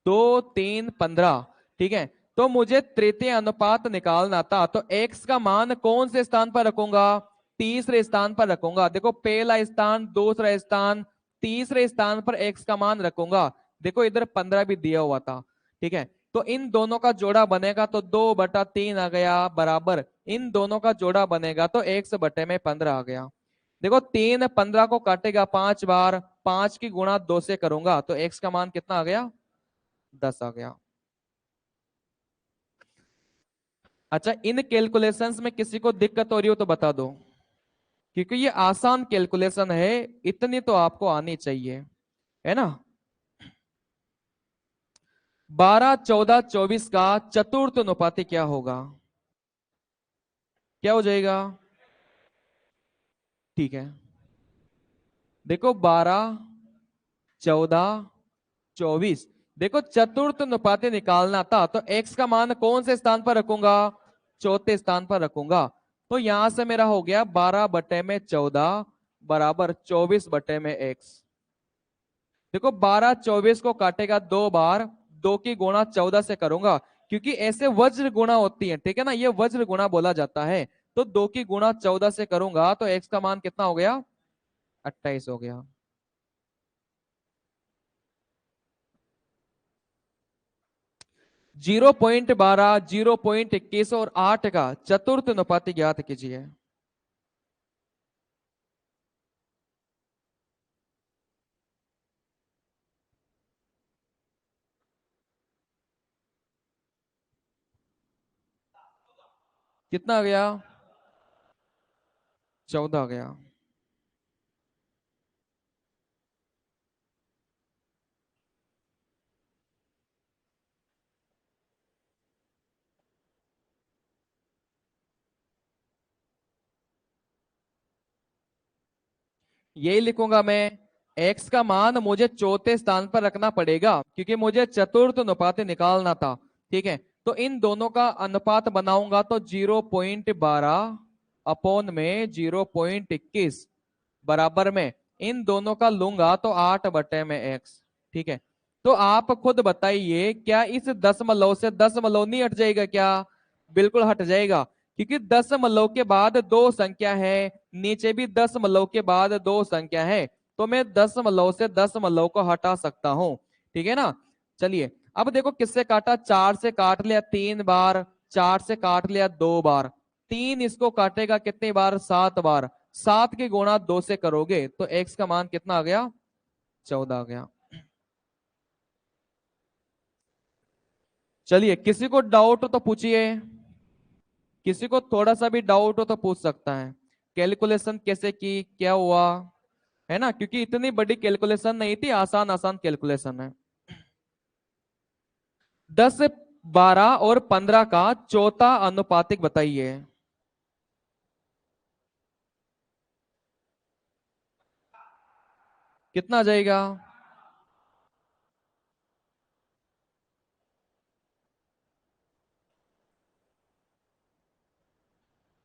2 3 15। ठीक है, तो मुझे तृतीय अनुपात निकालना था, तो x का मान कौन से स्थान पर रखूंगा? तीसरे स्थान पर रखूंगा। देखो पहला स्थान, दूसरा स्थान, तीसरे स्थान पर x का मान रखूंगा। देखो इधर 15 भी दिया हुआ था। ठीक है, तो इन दोनों का जोड़ा बनेगा तो 2/3 आ गया, बराबर इन दोनों का जोड़ा बनेगा तो x बटे में 15 आ गया। देखो 3 15 को काटेगा 5 बार, 5 की गुणा 2 से करूंगा तो x का मान कितना आ गया? 10 आ गया। अच्छा, इन कैलकुलेशंस में किसी को दिक्कत हो रही हो तो बता दो, क्योंकि ये आसान कैलकुलेशन है, इतनी तो आपको आनी चाहिए, है ना। 12 14 24 का चतुर्थ अनुपाती क्या होगा? क्या हो जाएगा? ठीक है, देखो 12 14 24। देखो चतुर्थ अनुपाती निकालना था, तो x का मान कौन से स्थान पर रखूंगा? चौथे स्थान पर रखूंगा। तो यहां से मेरा हो गया 12/14 बराबर 24/x। देखो 12 24 को काटेगा 2 बार, 2 की गुणा 14 से करूंगा, क्योंकि ऐसे वज्र गुणा होती है, ठीक है ना, ये वज्र गुणा बोला जाता है। तो 2 की गुणा 14 से करूंगा तो x का मान कितना हो गया? 28 हो गया। 0.12 0.21 और 8 का चतुर्थ अनुपाती ज्ञात कीजिए। कितना आ गया? 14 आ गया। यही लिखूंगा मैं, x का मान मुझे चौथे स्थान पर रखना पड़ेगा, क्योंकि मुझे चतुर्थ अनुपात निकालना था। ठीक है, तो इन दोनों का अनुपात बनाऊंगा तो 0.12 अपॉन में 0.21 बराबर में इन दोनों का लूंगा तो 8/x। ठीक है, तो आप खुद बताइए, क्या इस दशमलव से दशमलव नहीं हट जाएगा क्या? बिल्कुल हट जाएगा, क्योंकि दशमलव के बाद दो संख्या है, नीचे भी दशमलव के बाद दो संख्या है, तो मैं दशमलव से दशमलव को हटा सकता हूं। ठीक है ना। चलिए, अब देखो किससे काटा? 4 से काट लिया 3 बार, 4 से काट लिया 2 बार, 3 इसको काटेगा कितनी बार? 7 बार, 7 की गुणा 2 से करोगे तो x का मान कितना आ गया? 14 आ गया। चलिए, किसी को डाउट हो तो पूछिए, किसी को थोड़ा सा भी डाउट हो तो पूछ सकता है। कैलकुलेशन कैसे की, क्या हुआ, है ना, क्योंकि इतनी बड़ी कैलकुलेशन नहीं थी, आसान आसान कैलकुलेशन है। 10, 12 और 15 का चौथा अनुपातिक बताइए। कितना आ जाएगा?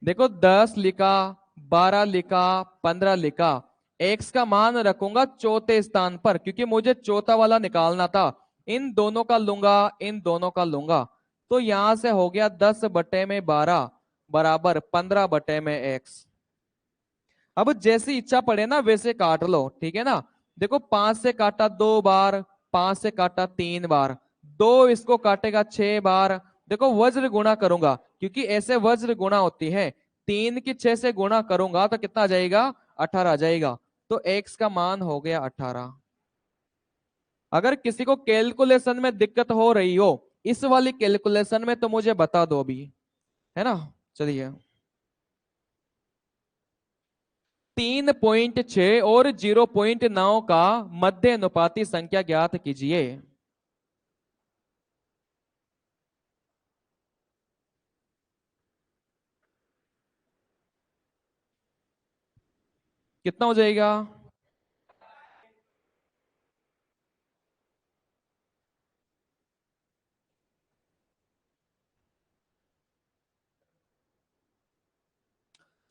देखो, 10 लिखा, 12 लिखा, 15 लिखा, एक्स का मान रखूंगा चौथे स्थान पर, क्योंकि मुझे चौथा वाला निकालना था। इन दोनों का लूंगा, इन दोनों का लूंगा, तो यहां से हो गया 10/12 बराबर 15/x। अब जैसी इच्छा पड़े ना वैसे काट लो, ठीक है ना। देखो, 5 से काटा 2 बार, 5 से काटा 3 बार, 2 इसको काटेगा 6 बार। देखो, वज्र गुणा करूंगा, क्योंकि ऐसे वज्र गुणा होती है। 3 की 6 से गुणा करूंगा तो कितना आ जाएगा? 18 आ जाएगा। तो x का मान हो गया 18। अगर किसी को कैलकुलेशन में दिक्कत हो रही हो इस वाली कैलकुलेशन में, तो मुझे बता दो अभी, है ना। चलिए, 3.6 और 0.9 का मध्य अनुपाती संख्या ज्ञात कीजिए। कितना हो जाएगा?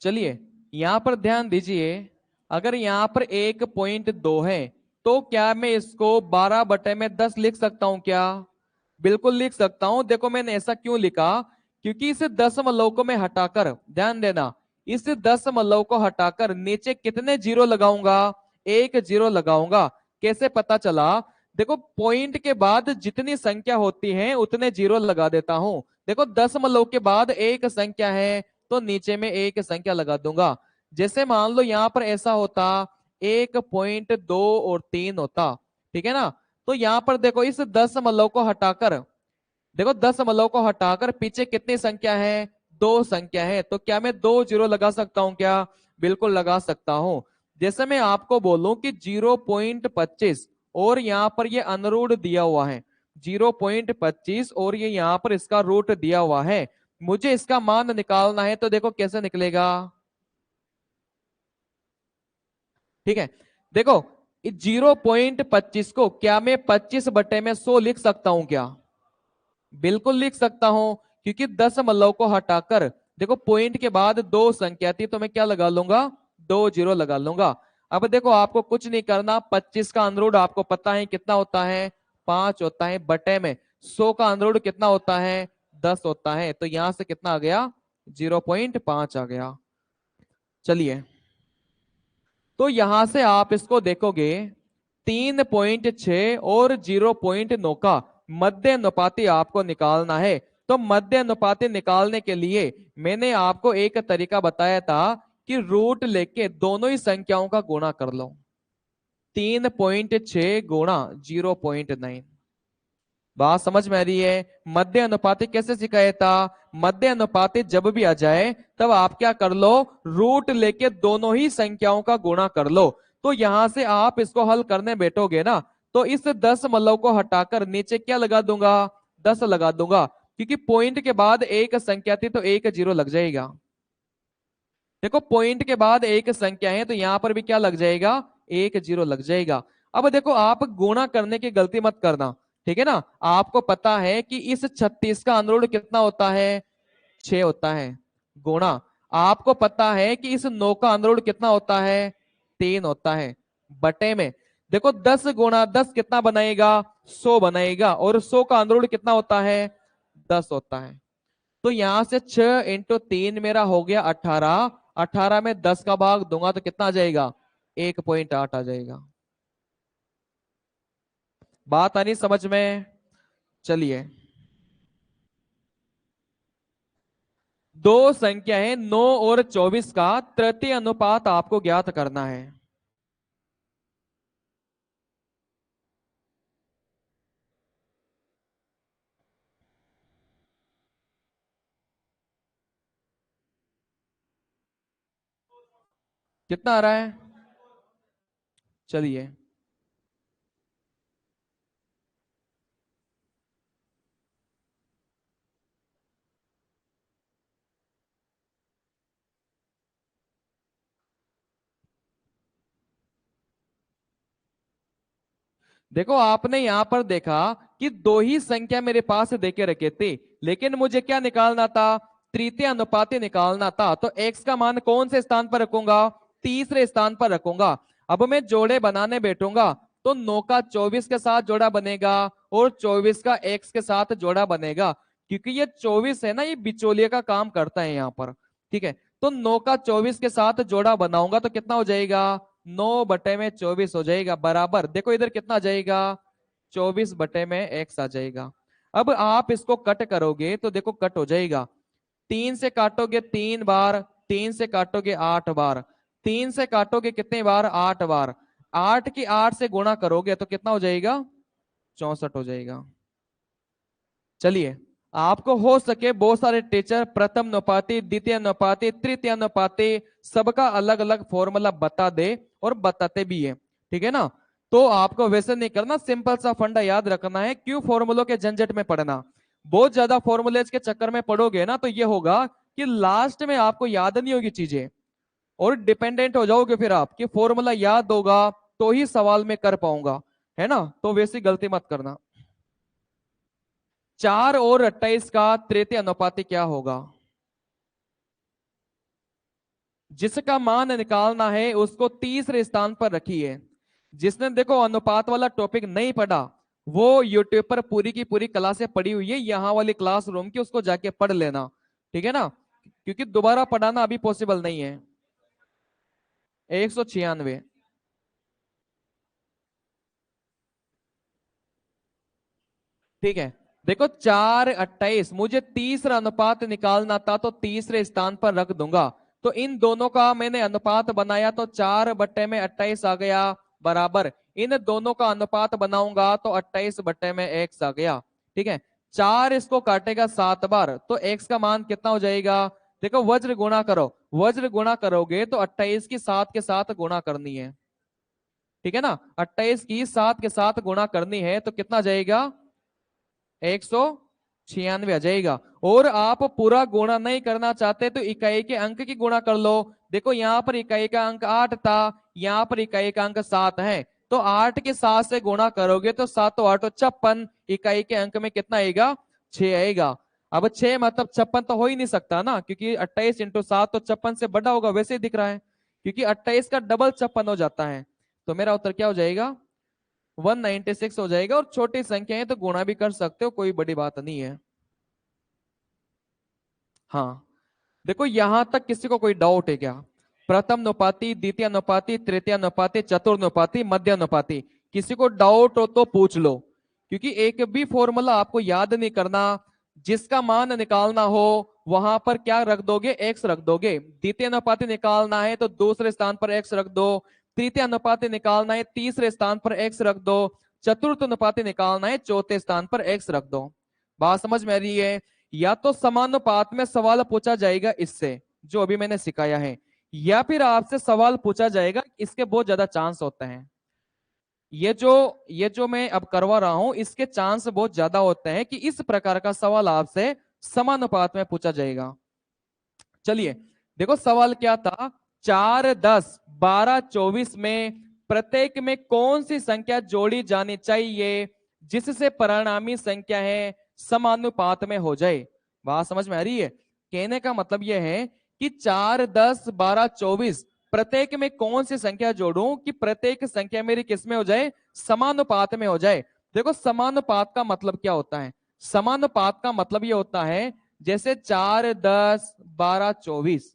चलिए, यहां पर ध्यान दीजिए। अगर यहां पर 1.2 है, तो क्या मैं इसको 12/10 लिख सकता हूं क्या? बिल्कुल लिख सकता हूं। देखो, मैंने ऐसा क्यों लिखा, क्योंकि इस दशमलव को मैं हटाकर, ध्यान देना, इस दशमलव को हटाकर नीचे कितने जीरो लगाऊंगा? एक जीरो लगाऊंगा। कैसे पता चला? देखो, पॉइंट के बाद जितनी संख्या होती है उतने जीरो लगा देता हूं। देखो, दशमलव के बाद एक संख्या है तो नीचे में एक संख्या लगा दूंगा। जैसे मान लो यहां पर ऐसा होता, 1.2 और 3 होता, ठीक है ना। तो यहां पर देखो, इस दशमलव को हटाकर, देखो दशमलव को हटाकर पीछे कितनी संख्या है? 2 संख्या है। तो क्या मैं 2 जीरो लगा सकता हूं क्या? बिल्कुल लगा सकता हूं। जैसे मैं आपको बोलूं कि 0.25 और यहां पर ये अनरूट दिया हुआ है, 0.25 और ये यहां पर इसका रूट दिया हुआ है, मुझे इसका मान निकालना है, तो देखो कैसे निकलेगा। ठीक है, देखो, 0.25 को क्या मैं 25/100 लिख सकता हूं क्या? बिल्कुल लिख सकता हूं, क्योंकि दशमलव को हटाकर, देखो पॉइंट के बाद 2 संख्या थी तो मैं क्या लगा लूंगा? 2 जीरो लगा लूंगा। अब देखो, आपको कुछ नहीं करना, 25 का अनरूट आपको पता है कितना होता है? 5 होता है, बटे में 100 का अनरूट कितना होता है? 10 होता है। तो यहां से कितना आ गया? 0.5 आ गया। चलिए, तो यहां से आप इसको देखोगे, 3.6 और 0.9 का मध्य अनुपाती आपको निकालना है। तो मध्य अनुपाती निकालने के लिए मैंने आपको एक तरीका बताया था कि रूट लेके दोनों ही संख्याओं का गुणा कर लो। 3.6 गुणा 0.9। बात समझ में आ रही है? मध्य अनुपाती कैसे सिखाया था? मध्य अनुपाती जब भी आ जाए तब आप क्या कर लो? रूट लेके दोनों ही संख्याओं का गुणा कर लो। तो यहां से आप इसको हल करने बैठोगे ना, तो इस 10 को हटाकर नीचे क्या लगा दूंगा? 10 लगा दूंगा, क्योंकि पॉइंट के बाद एक संख्या थी तो एक जीरो लग जाएगा। देखो, पॉइंट के बाद एक संख्या है तो यहां पर भी क्या लग जाएगा? एक जीरो लग जाएगा। अब देखो, आप गुणा करने की गलती मत करना, ठीक है ना। आपको पता है कि इस 36 का अनुरूध कितना होता है? 6 होता है। गुणा, आपको पता है कि इस 9 का अनुरूध कितना होता है? 3 होता है। बटे में, देखो 10 गुणा 10 कितना बनाएगा? 100 बनाएगा। और 100 का अनुरूध कितना होता है? 10 होता है। तो यहां से 6 × 3 मेरा हो गया 18। 18 में 10 का भाग दूंगा तो कितना आ जाएगा? 1.8 आ जाएगा। बात आ रही समझ में? चलिए, दो संख्या है 9 और 24 का तृतीय अनुपात आपको ज्ञात करना है। कितना आ रहा है? चलिए, देखो आपने यहां पर देखा कि दो ही संख्या मेरे पास देके रखे थे, लेकिन मुझे क्या निकालना था? तृतीय अनुपाती निकालना था। तो x का मान कौन से स्थान पर रखूंगा? तीसरे स्थान पर रखूंगा। अब मैं जोड़े बनाने बैठूंगा तो 9 का 24 के साथ जोड़ा बनेगा और 24 का x के साथ जोड़ा बनेगा, क्योंकि ये 24 है ना, ये बिचौलिए का काम करता है यहाँ पर। ठीक है, तो 9 का 24 के साथ जोड़ा बनाऊंगा तो कितना हो जाएगा? 9/24 हो जाएगा, बराबर। देखो इधर कितना आ जाएगा? 24/x आ जाएगा। अब आप इसको कट करोगे तो देखो कट हो जाएगा। 3 से काटोगे 3 बार, 3 से काटोगे 8 बार, 3 से काटोगे कितने बार? 8 बार। 8 की 8 से गुणा करोगे तो कितना हो जाएगा? 64 हो जाएगा। चलिए, आपको हो सके बहुत सारे टीचर प्रथम अनुपाती, द्वितीय अनुपाती, तृतीय अनुपाती सबका अलग अलग फॉर्मूला बता दे और बताते भी है। ठीक है ना? तो आपको वैसे नहीं करना, सिंपल सा फंडा याद रखना है। क्यों फॉर्मूलों के झंझट में पड़ना? बहुत ज्यादा फॉर्मूलेज के चक्कर में पड़ोगे ना तो ये होगा कि लास्ट में आपको याद नहीं होगी चीजें और डिपेंडेंट हो जाओगे फिर आप कि फॉर्मूला याद होगा तो ही सवाल में कर पाऊंगा, है ना? तो वैसी गलती मत करना। 4 और 28 का तृतीय अनुपाती क्या होगा? जिसका मान निकालना है उसको तीसरे स्थान पर रखिए। जिसने देखो अनुपात वाला टॉपिक नहीं पढ़ा वो यूट्यूब पर पूरी की पूरी क्लासें पड़ी हुई है, यहाँ वाली क्लासरूम की, उसको जाके पढ़ लेना। ठीक है ना? क्योंकि दोबारा पढ़ाना अभी पॉसिबल नहीं है। 196। ठीक है, देखो 4/28 मुझे तीसरा अनुपात निकालना था तो तीसरे स्थान पर रख दूंगा। तो इन दोनों का मैंने अनुपात बनाया तो 4/28 आ गया, बराबर। इन दोनों का अनुपात बनाऊंगा तो 28/x आ गया। ठीक है, 4 इसको काटेगा 7 बार तो x का मान कितना हो जाएगा? देखो वज्र गुणा करो, वज्र गुणा करोगे तो 28 की 7 के साथ गुणा करनी है। ठीक है ना? 28 की 7 के साथ गुणा करनी है तो कितना जाएगा? 196 आ जाएगा। और आप पूरा गुणा नहीं करना चाहते तो इकाई के अंक की गुणा कर लो। देखो यहाँ पर इकाई का अंक 8 था, यहाँ पर इकाई का अंक 7 है, तो 8 के 7 से गुणा करोगे तो 7 8 56, इकाई के अंक में कितना आएगा? 6 आएगा। अब 6 मतलब 56 तो हो ही नहीं सकता ना, क्योंकि 28 × 7 तो 56 से बड़ा होगा, वैसे ही दिख रहा है, क्योंकि 28 का डबल 56 हो जाता है। तो मेरा उत्तर क्या हो जाएगा? 196 हो जाएगा। और छोटी संख्या है तो गुणा भी कर सकते हो, कोई बड़ी बात नहीं है। हाँ, देखो यहां तक किसी को कोई डाउट है क्या? प्रथम अनुपाती, द्वितीय अनुपाती, तृतीय अनुपाती, चतुर्नुपाती, मध्य अनुपाती, किसी को डाउट हो तो पूछ लो। क्योंकि एक भी फॉर्मूला आपको याद नहीं करना, जिसका मान निकालना हो वहां पर क्या रख दोगे? एक्स रख दोगे। द्वितीय अनुपाती निकालना है तो दूसरे स्थान पर एक्स रख दो, तृतीय अनुपाती निकालना है तीसरे स्थान पर एक्स रख दो, चतुर्थ अनुपाती निकालना है चौथे स्थान पर एक्स रख दो। बात समझ में आ रही है? या तो समानुपात में सवाल पूछा जाएगा इससे जो अभी मैंने सिखाया है, या फिर आपसे सवाल पूछा जाएगा, इसके बहुत ज्यादा चांस होते हैं। ये जो मैं अब करवा रहा हूं इसके चांस बहुत ज्यादा होते हैं कि इस प्रकार का सवाल आपसे समानुपात में पूछा जाएगा। चलिए, देखो सवाल क्या था? 4 10 12 24 में प्रत्येक में कौन सी संख्या जोड़ी जानी चाहिए जिससे परिणामी संख्या है समानुपात में हो जाए? बात समझ में आ रही है? कहने का मतलब यह है कि 4 10 12 24 प्रत्येक में कौन सी संख्या जोड़ूं कि प्रत्येक संख्या मेरी किस में हो जाए? समानुपात में हो जाए। देखो समानुपात का मतलब क्या होता है? समानुपात का मतलब यह होता है जैसे 4 10 12 24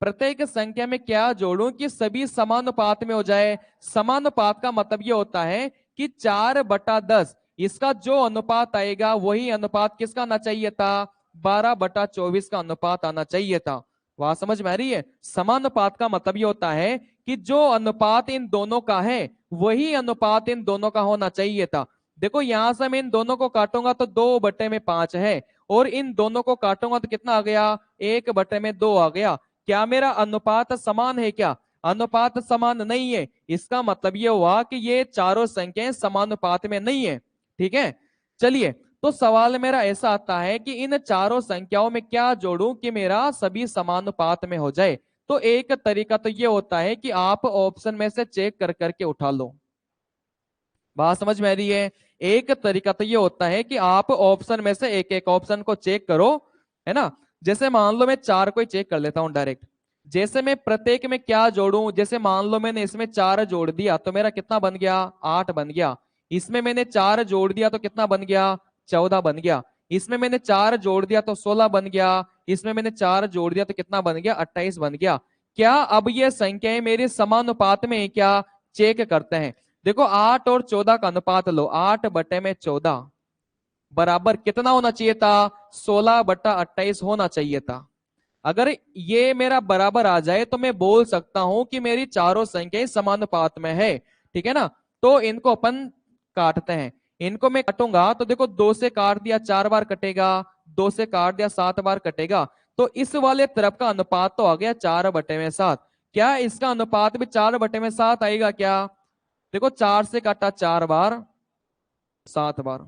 प्रत्येक संख्या में क्या जोड़ूं कि सभी समानुपात में हो जाए। समानुपात का मतलब ये होता है कि 4/10 इसका जो अनुपात आएगा वही अनुपात किसका आना चाहिए था? 12/24 का अनुपात आना चाहिए था। वहां समझ में आ रही है? समानुपात का मतलब ये होता है कि जो अनुपात इन दोनों का है वही अनुपात इन दोनों का होना चाहिए था। देखो यहां से मैं इन दोनों को काटूंगा तो 2/5 है, और इन दोनों को काटूंगा तो कितना आ गया? 1/2 आ गया। क्या मेरा अनुपात समान है क्या? अनुपात समान नहीं है, इसका मतलब ये हुआ कि ये चारों संख्याएं समानुपात में नहीं है। ठीक है, चलिए, तो सवाल मेरा ऐसा आता है कि इन चारों संख्याओं में क्या जोड़ूं कि मेरा सभी समानुपात में हो जाए। तो एक तरीका तो ये होता है कि आप ऑप्शन में से चेक कर करके उठा लो। बात समझ में आ रही है? एक तरीका तो ये होता है कि आप ऑप्शन में से एक एक ऑप्शन को चेक करो, है ना। जैसे मान लो मैं चार को ही चेक कर लेता हूं डायरेक्ट। जैसे मैं प्रत्येक में क्या जोड़ूं, जैसे मान लो मैंने इसमें चार जोड़ दिया तो मेरा कितना बन गया, 8 बन गया। इसमें मैंने चार जोड़ दिया तो कितना बन गया, 14 बन गया। इसमें मैंने चार जोड़ दिया तो 16 बन गया। इसमें मैंने चार जोड़ दिया तो कितना बन गया, 28 बन गया। क्या अब ये संख्याएं मेरे समानुपात में है क्या, चेक करते हैं। देखो 8 और 14 का अनुपात लो, 8/14 बराबर कितना होना चाहिए था, 16/28 होना चाहिए था। अगर ये मेरा बराबर आ जाए तो मैं बोल सकता हूं कि मेरी चारों संख्याएं समानुपात में है। ठीक है ना, तो इनको अपन काटते हैं। इनको मैं काटूंगा तो देखो 2 से काट दिया 4 बार कटेगा, 2 से काट दिया 7 बार कटेगा। तो इस वाले तरफ का अनुपात तो आ गया 4/7। क्या इसका अनुपात भी 4/7 आएगा क्या? देखो 4 से काटा 4 बार, 7 बार,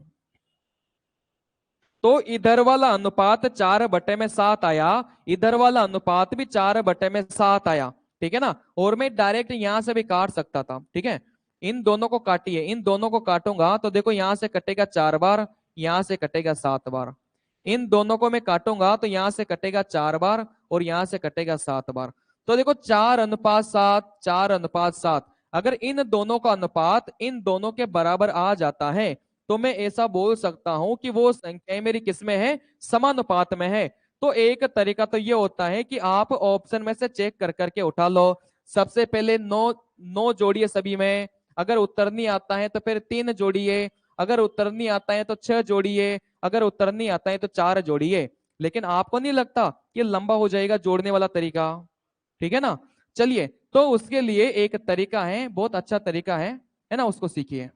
तो इधर वाला अनुपात 4/7 आया, इधर वाला अनुपात भी 4/7 आया। ठीक है ना, और मैं डायरेक्ट यहां से भी काट सकता था। ठीक है, इन दोनों को काटिए, इन दोनों को काटूंगा तो देखो यहां से कटेगा 4 बार, यहां से कटेगा 7 बार। इन दोनों को मैं काटूंगा तो यहां से कटेगा 4 बार और यहां से कटेगा 7 बार। तो देखो 4:7, 4:7। अगर इन दोनों का अनुपात इन दोनों के बराबर आ जाता है तो मैं ऐसा बोल सकता हूं कि वो संख्याएं मेरी किसमें है, समानुपात में है। तो एक तरीका तो ये होता है कि आप ऑप्शन में से चेक कर करके उठा लो। सबसे पहले नौ नौ जोड़िए सभी में, अगर उत्तर नहीं आता है तो फिर 3 जोड़िए, अगर उत्तर नहीं आता है तो 6 जोड़िए, अगर उत्तर नहीं आता है तो 4 जोड़िए। लेकिन आपको नहीं लगता कि लंबा हो जाएगा जोड़ने वाला तरीका? ठीक है ना, चलिए, तो उसके लिए एक तरीका है, बहुत अच्छा तरीका है ना, उसको सीखिए।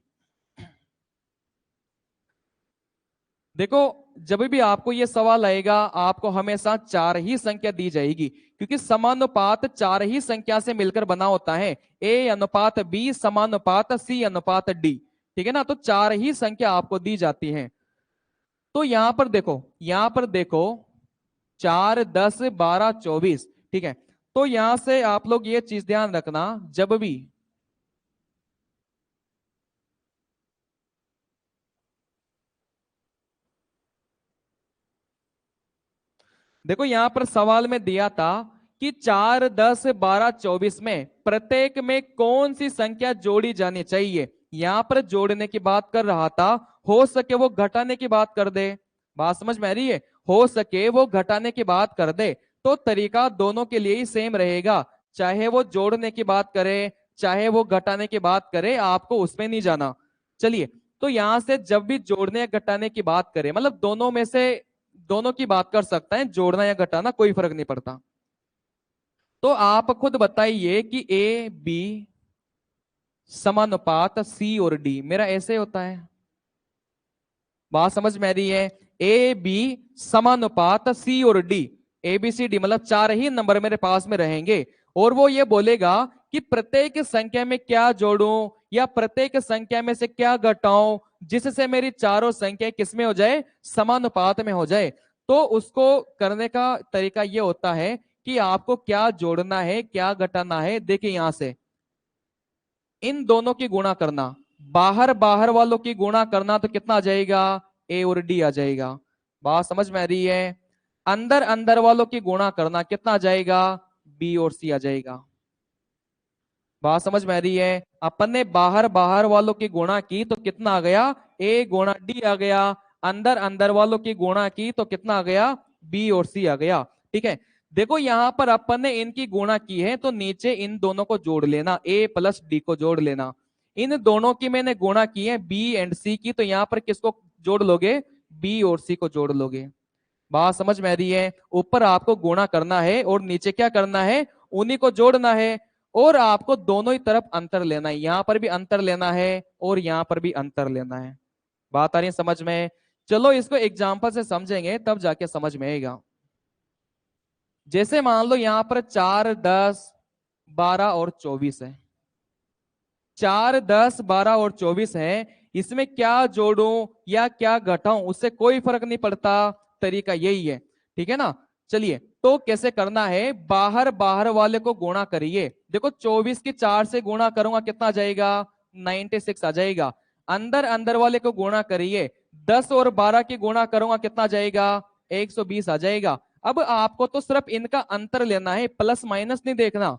देखो, जब भी आपको यह सवाल आएगा आपको हमेशा 4 ही संख्या दी जाएगी, क्योंकि समानुपात 4 ही संख्या से मिलकर बना होता है। A/B समानुपात C/D। ठीक है ना, तो 4 ही संख्या आपको दी जाती है। तो यहां पर देखो, यहां पर देखो 4, 10, 12, 24। ठीक है, तो यहां से आप लोग ये चीज ध्यान रखना, जब भी देखो यहां पर सवाल में दिया था कि 4, 10, 12, 24 में प्रत्येक में कौन सी संख्या जोड़ी जानी चाहिए। यहां पर जोड़ने की बात कर रहा था, हो सके वो घटाने की बात कर दे। बात समझ में आ रही है? हो सके वो घटाने की बात कर दे तो तरीका दोनों के लिए ही सेम रहेगा। चाहे वो जोड़ने की बात करे, चाहे वो घटाने की बात करे, आपको उसमें नहीं जाना। चलिए, तो यहां से जब भी जोड़ने या घटाने की बात करे, मतलब दोनों में से दोनों की बात कर सकता है, जोड़ना या घटाना कोई फर्क नहीं पड़ता। तो आप खुद बताइए कि A/B समानुपात C और D मेरा ऐसे होता है। बात समझ में आ रही है? A/B समानुपात C और D, ABCD मतलब 4 ही नंबर मेरे पास में रहेंगे। और वो ये बोलेगा कि प्रत्येक संख्या में क्या जोड़ूं या प्रत्येक संख्या में से क्या घटाऊं जिससे मेरी चारों संख्या किसमें हो जाए, समानुपात में हो जाए। तो उसको करने का तरीका ये होता है कि आपको क्या जोड़ना है क्या घटाना है। देखिए यहां से इन दोनों की गुणा करना, बाहर बाहर वालों की गुणा करना तो कितना आ जाएगा, A और D आ जाएगा। बात समझ में आ रही है? अंदर अंदर वालों की गुणा करना कितना आ जाएगा, B और C आ जाएगा। बात समझ में आ रही है? अपन ने बाहर बाहर वालों की गुणा की तो कितना आ गया, A×D आ गया। अंदर अंदर वालों की गुणा की तो कितना आ गया, B और C आ गया। ठीक है, देखो यहां पर अपन ने इनकी गुणा की है तो नीचे इन दोनों को जोड़ लेना, A+D को जोड़ लेना। इन दोनों की मैंने गुणा की है B&C की, तो यहां पर किसको जोड़ लोगे, B और C को जोड़ लोगे। बात समझ में आ रही है? ऊपर आपको गुणा करना है और नीचे क्या करना है, उन्हीं को जोड़ना है। और आपको दोनों ही तरफ अंतर लेना है, यहां पर भी अंतर लेना है और यहां पर भी अंतर लेना है। बात आ रही है समझ में? चलो इसको एग्जांपल से समझेंगे तब जाके समझ में आएगा। जैसे मान लो यहां पर 4, 10, 12 और 24 है। 4, 10, 12 और 24 है। इसमें क्या जोड़ूं या क्या घटाऊं उससे कोई फर्क नहीं पड़ता, तरीका यही है। ठीक है ना। चलिए, तो कैसे करना है, बाहर बाहर वाले को गुणा करिए। देखो 24 की 4 से गुणा करूंगा कितना आ जाएगा, 96 आ जाएगा। अंदर अंदर वाले को गुणा करिए, 10 और 12 की गुणा करूंगा कितना आ जाएगा, 120 आ जाएगा। अब आपको तो सिर्फ इनका अंतर लेना है, प्लस माइनस नहीं देखना।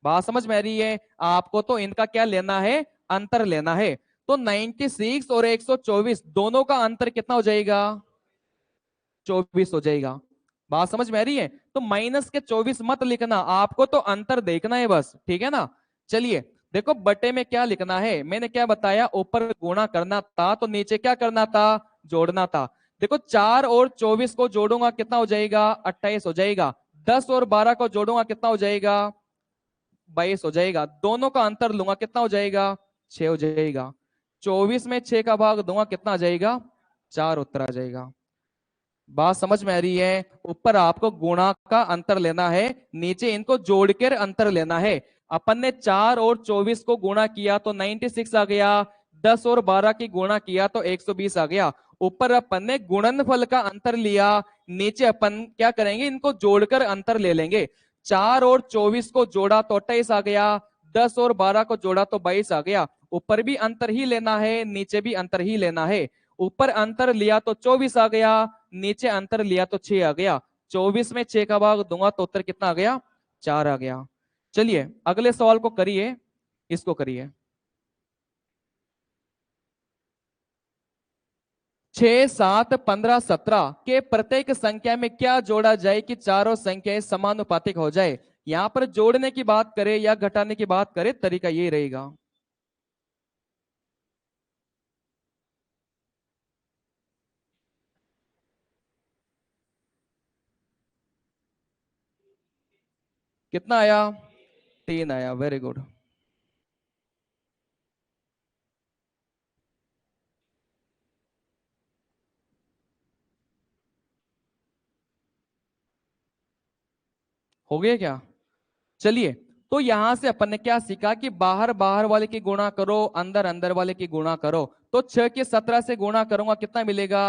बात समझ में आ रही है, आपको तो इनका क्या लेना है, अंतर लेना है। तो 96 और 124 दोनों का अंतर कितना हो जाएगा, 24 हो जाएगा। बात समझ में आ रही है, तो माइनस के 24 मत लिखना, आपको तो अंतर देखना है बस। ठीक है ना। चलिए, देखो बटे में क्या लिखना है, मैंने क्या बताया, ऊपर गुणा करना था तो नीचे क्या करना था, जोड़ना था। देखो 4 और 24 को जोड़ूंगा कितना हो जाएगा, 28 हो जाएगा। 10 और 12 को जोड़ूंगा कितना हो जाएगा, 22 हो जाएगा। दोनों का अंतर लूंगा कितना हो जाएगा, 6 हो जाएगा। 24 में 6 का भाग दूंगा कितना आ जाएगा, 4 उत्तर आ जाएगा। बात समझ में आ रही है, ऊपर आपको गुणा का अंतर लेना है, नीचे इनको जोड़कर अंतर लेना है। अपन ने 4 और 24 को गुणा किया तो 96 आ गया, 10 और 12 की गुणा किया तो 120 आ गया। ऊपर अपन ने गुणनफल का अंतर लिया, नीचे अपन क्या करेंगे, इनको जोड़कर अंतर ले लेंगे। 4 और 24 को जोड़ा तो 28 आ गया, 10 और 12 को जोड़ा तो 22 आ गया। ऊपर भी अंतर ही लेना है, नीचे भी अंतर ही लेना है। ऊपर अंतर लिया तो 24 आ गया, नीचे अंतर लिया तो 6 आ गया। 24 में 6 का भाग दूंगा तो उत्तर कितना आ गया, 4 आ गया। चलिए अगले सवाल को करिए, इसको करिए। 6, 7, 15, 17 के प्रत्येक संख्या में क्या जोड़ा जाए कि चारों संख्याएं समानुपातिक हो जाए। यहां पर जोड़ने की बात करें या घटाने की बात करें, तरीका ये रहेगा। कितना आया, 3 आया, वेरी गुड। हो गया क्या। चलिए, तो यहां से अपन ने क्या सीखा कि बाहर बाहर वाले की गुणा करो, अंदर अंदर वाले की गुणा करो। तो 6 के 17 से गुणा करूंगा कितना मिलेगा,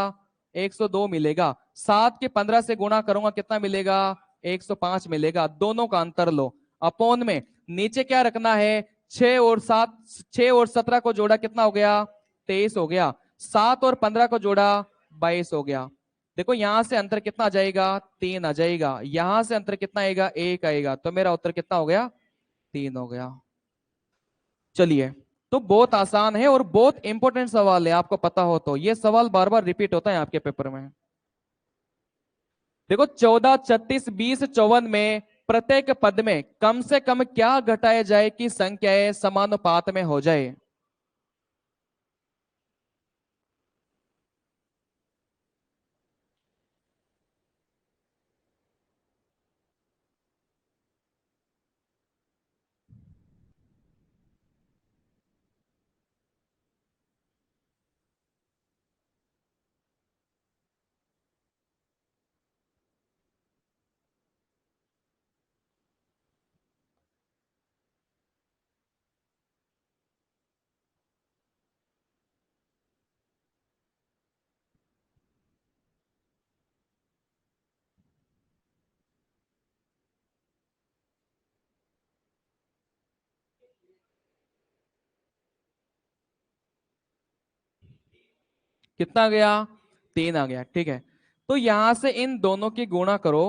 102 मिलेगा। 7 के 15 से गुणा करूंगा कितना मिलेगा, 105 मिलेगा। दोनों का अंतर लो, अपोन में नीचे क्या रखना है, 6 और 7, 6 और 17 को जोड़ा कितना हो गया, 23 हो गया। 7 और 15 को जोड़ा 22 हो गया। देखो यहां से अंतर कितना आ जाएगा, 3 आ जाएगा। यहां से अंतर कितना आएगा, 1 आएगा। तो मेरा उत्तर कितना हो गया, 3 हो गया। चलिए, तो बहुत आसान है और बहुत इंपॉर्टेंट सवाल है, आपको पता हो तो। ये सवाल बार बार रिपीट होता है आपके पेपर में। देखो 14, 36, 20, 54 में प्रत्येक पद में कम से कम क्या घटाया जाए कि संख्याएं समानुपात में हो जाए। कितना आ गया, 3 आ गया। ठीक है, तो यहां से इन दोनों की गुणा करो,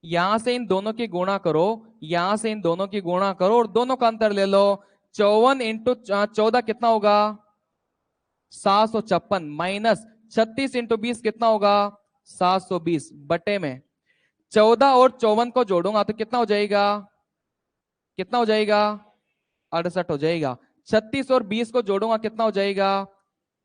यहां से इन दोनों की गुणा करो, यहां से इन दोनों की गुणा करो और दोनों का अंतर ले लो। 54 इंटू 14 कितना होगा, 756, माइनस 36 इंटू 20 कितना होगा, 720 बटे में 14 और 54 को जोड़ूंगा तो कितना हो जाएगा, कितना हो जाएगा, 68 हो जाएगा। 36 और 20 को जोड़ूंगा कितना हो जाएगा,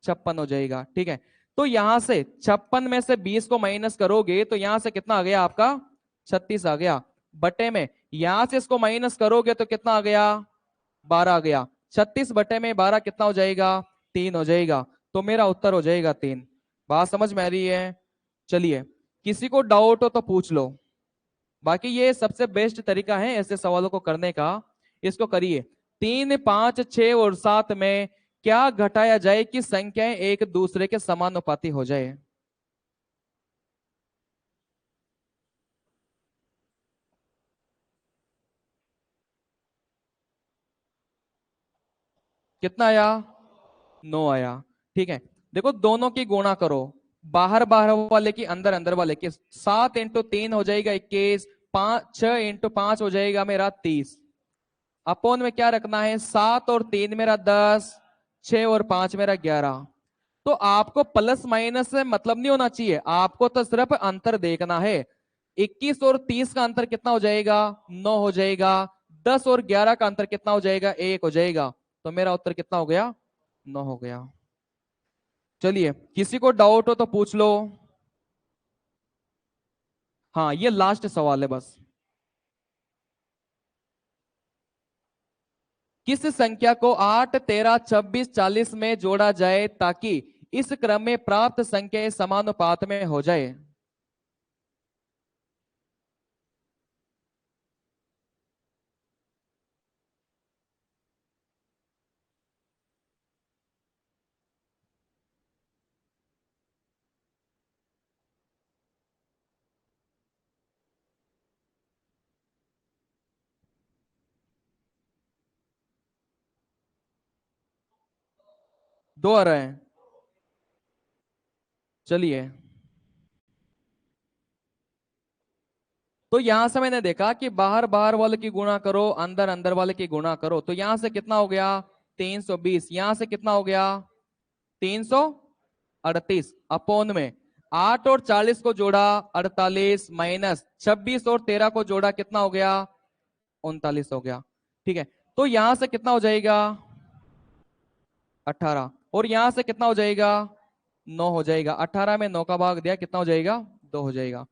56 हो जाएगा। ठीक है, तो यहां से 56 में से 20 को माइनस करोगे तो यहां से कितना आ गया आपका, 36 आ गया। बटे में यहां से इसको माइनस करोगे तो कितना आ गया, 12 आ गया। 36 बटे में 12 कितना हो जाएगा, 3 हो जाएगा। तो मेरा उत्तर हो जाएगा 3। बात समझ में आ रही है। चलिए, किसी को डाउट हो तो पूछ लो। बाकी ये सबसे बेस्ट तरीका है ऐसे सवालों को करने का। इसको करिए। 3, 5, 6 और 7 में क्या घटाया जाए कि संख्याएं एक दूसरे के समानुपाती हो जाए? कितना आया? 9 आया। ठीक है। देखो दोनों की गुणा करो। बाहर बाहर वाले की अंदर अंदर वाले की। 7 × 3 हो जाएगा 21। 6 × 5 हो जाएगा मेरा 30। अपोन में क्या रखना है? 7 और 3 मेरा 10। 6 और 5 मेरा 11। तो आपको प्लस माइनस से मतलब नहीं होना चाहिए, आपको तो सिर्फ अंतर देखना है। 21 और 30 का अंतर कितना हो जाएगा? 9 हो जाएगा। 10 और 11 का अंतर कितना हो जाएगा? 1 हो जाएगा। तो मेरा उत्तर कितना हो गया? 9 हो गया। चलिए, किसी को डाउट हो तो पूछ लो। हाँ, ये लास्ट सवाल है बस। किस संख्या को 8, 13, 26, 40 में जोड़ा जाए ताकि इस क्रम में प्राप्त संख्याएं समानुपात में हो जाए? दो आ रहे हैं। चलिए, तो यहां से मैंने देखा कि बाहर बाहर वाले की गुणा करो, अंदर अंदर वाले की गुणा करो। तो यहां से कितना हो गया? 320। यहां से कितना हो गया? 338। अपोन में 8 और 40 को जोड़ा 48, माइनस 26 और 13 को जोड़ा कितना हो गया? 39 हो गया। ठीक है। तो यहां से कितना हो जाएगा? 18। और यहां से कितना हो जाएगा? 9 हो जाएगा। 18 में 9 का भाग दिया, कितना हो जाएगा? 2 हो जाएगा।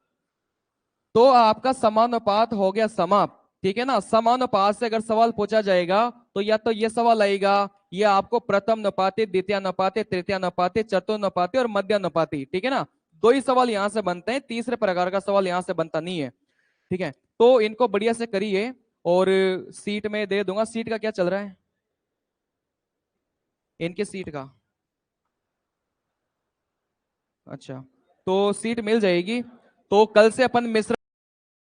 तो आपका समानुपात हो गया समाप्त। ठीक है ना? समानुपात से अगर सवाल पूछा जाएगा तो या तो ये सवाल आएगा, ये आपको प्रथम अनुपाती, द्वितीय अनुपाती, तृतीय अनुपाती, चतुर्नुपाती और मध्य अनुपाती। ठीक है ना? दो ही सवाल यहां से बनते हैं, तीसरे प्रकार का सवाल यहां से बनता नहीं है। ठीक है। तो इनको बढ़िया से करिए। और सीट में दे दूंगा। सीट का क्या चल रहा है? इनके सीट का? अच्छा, तो सीट मिल जाएगी। तो कल से अपन मिश्र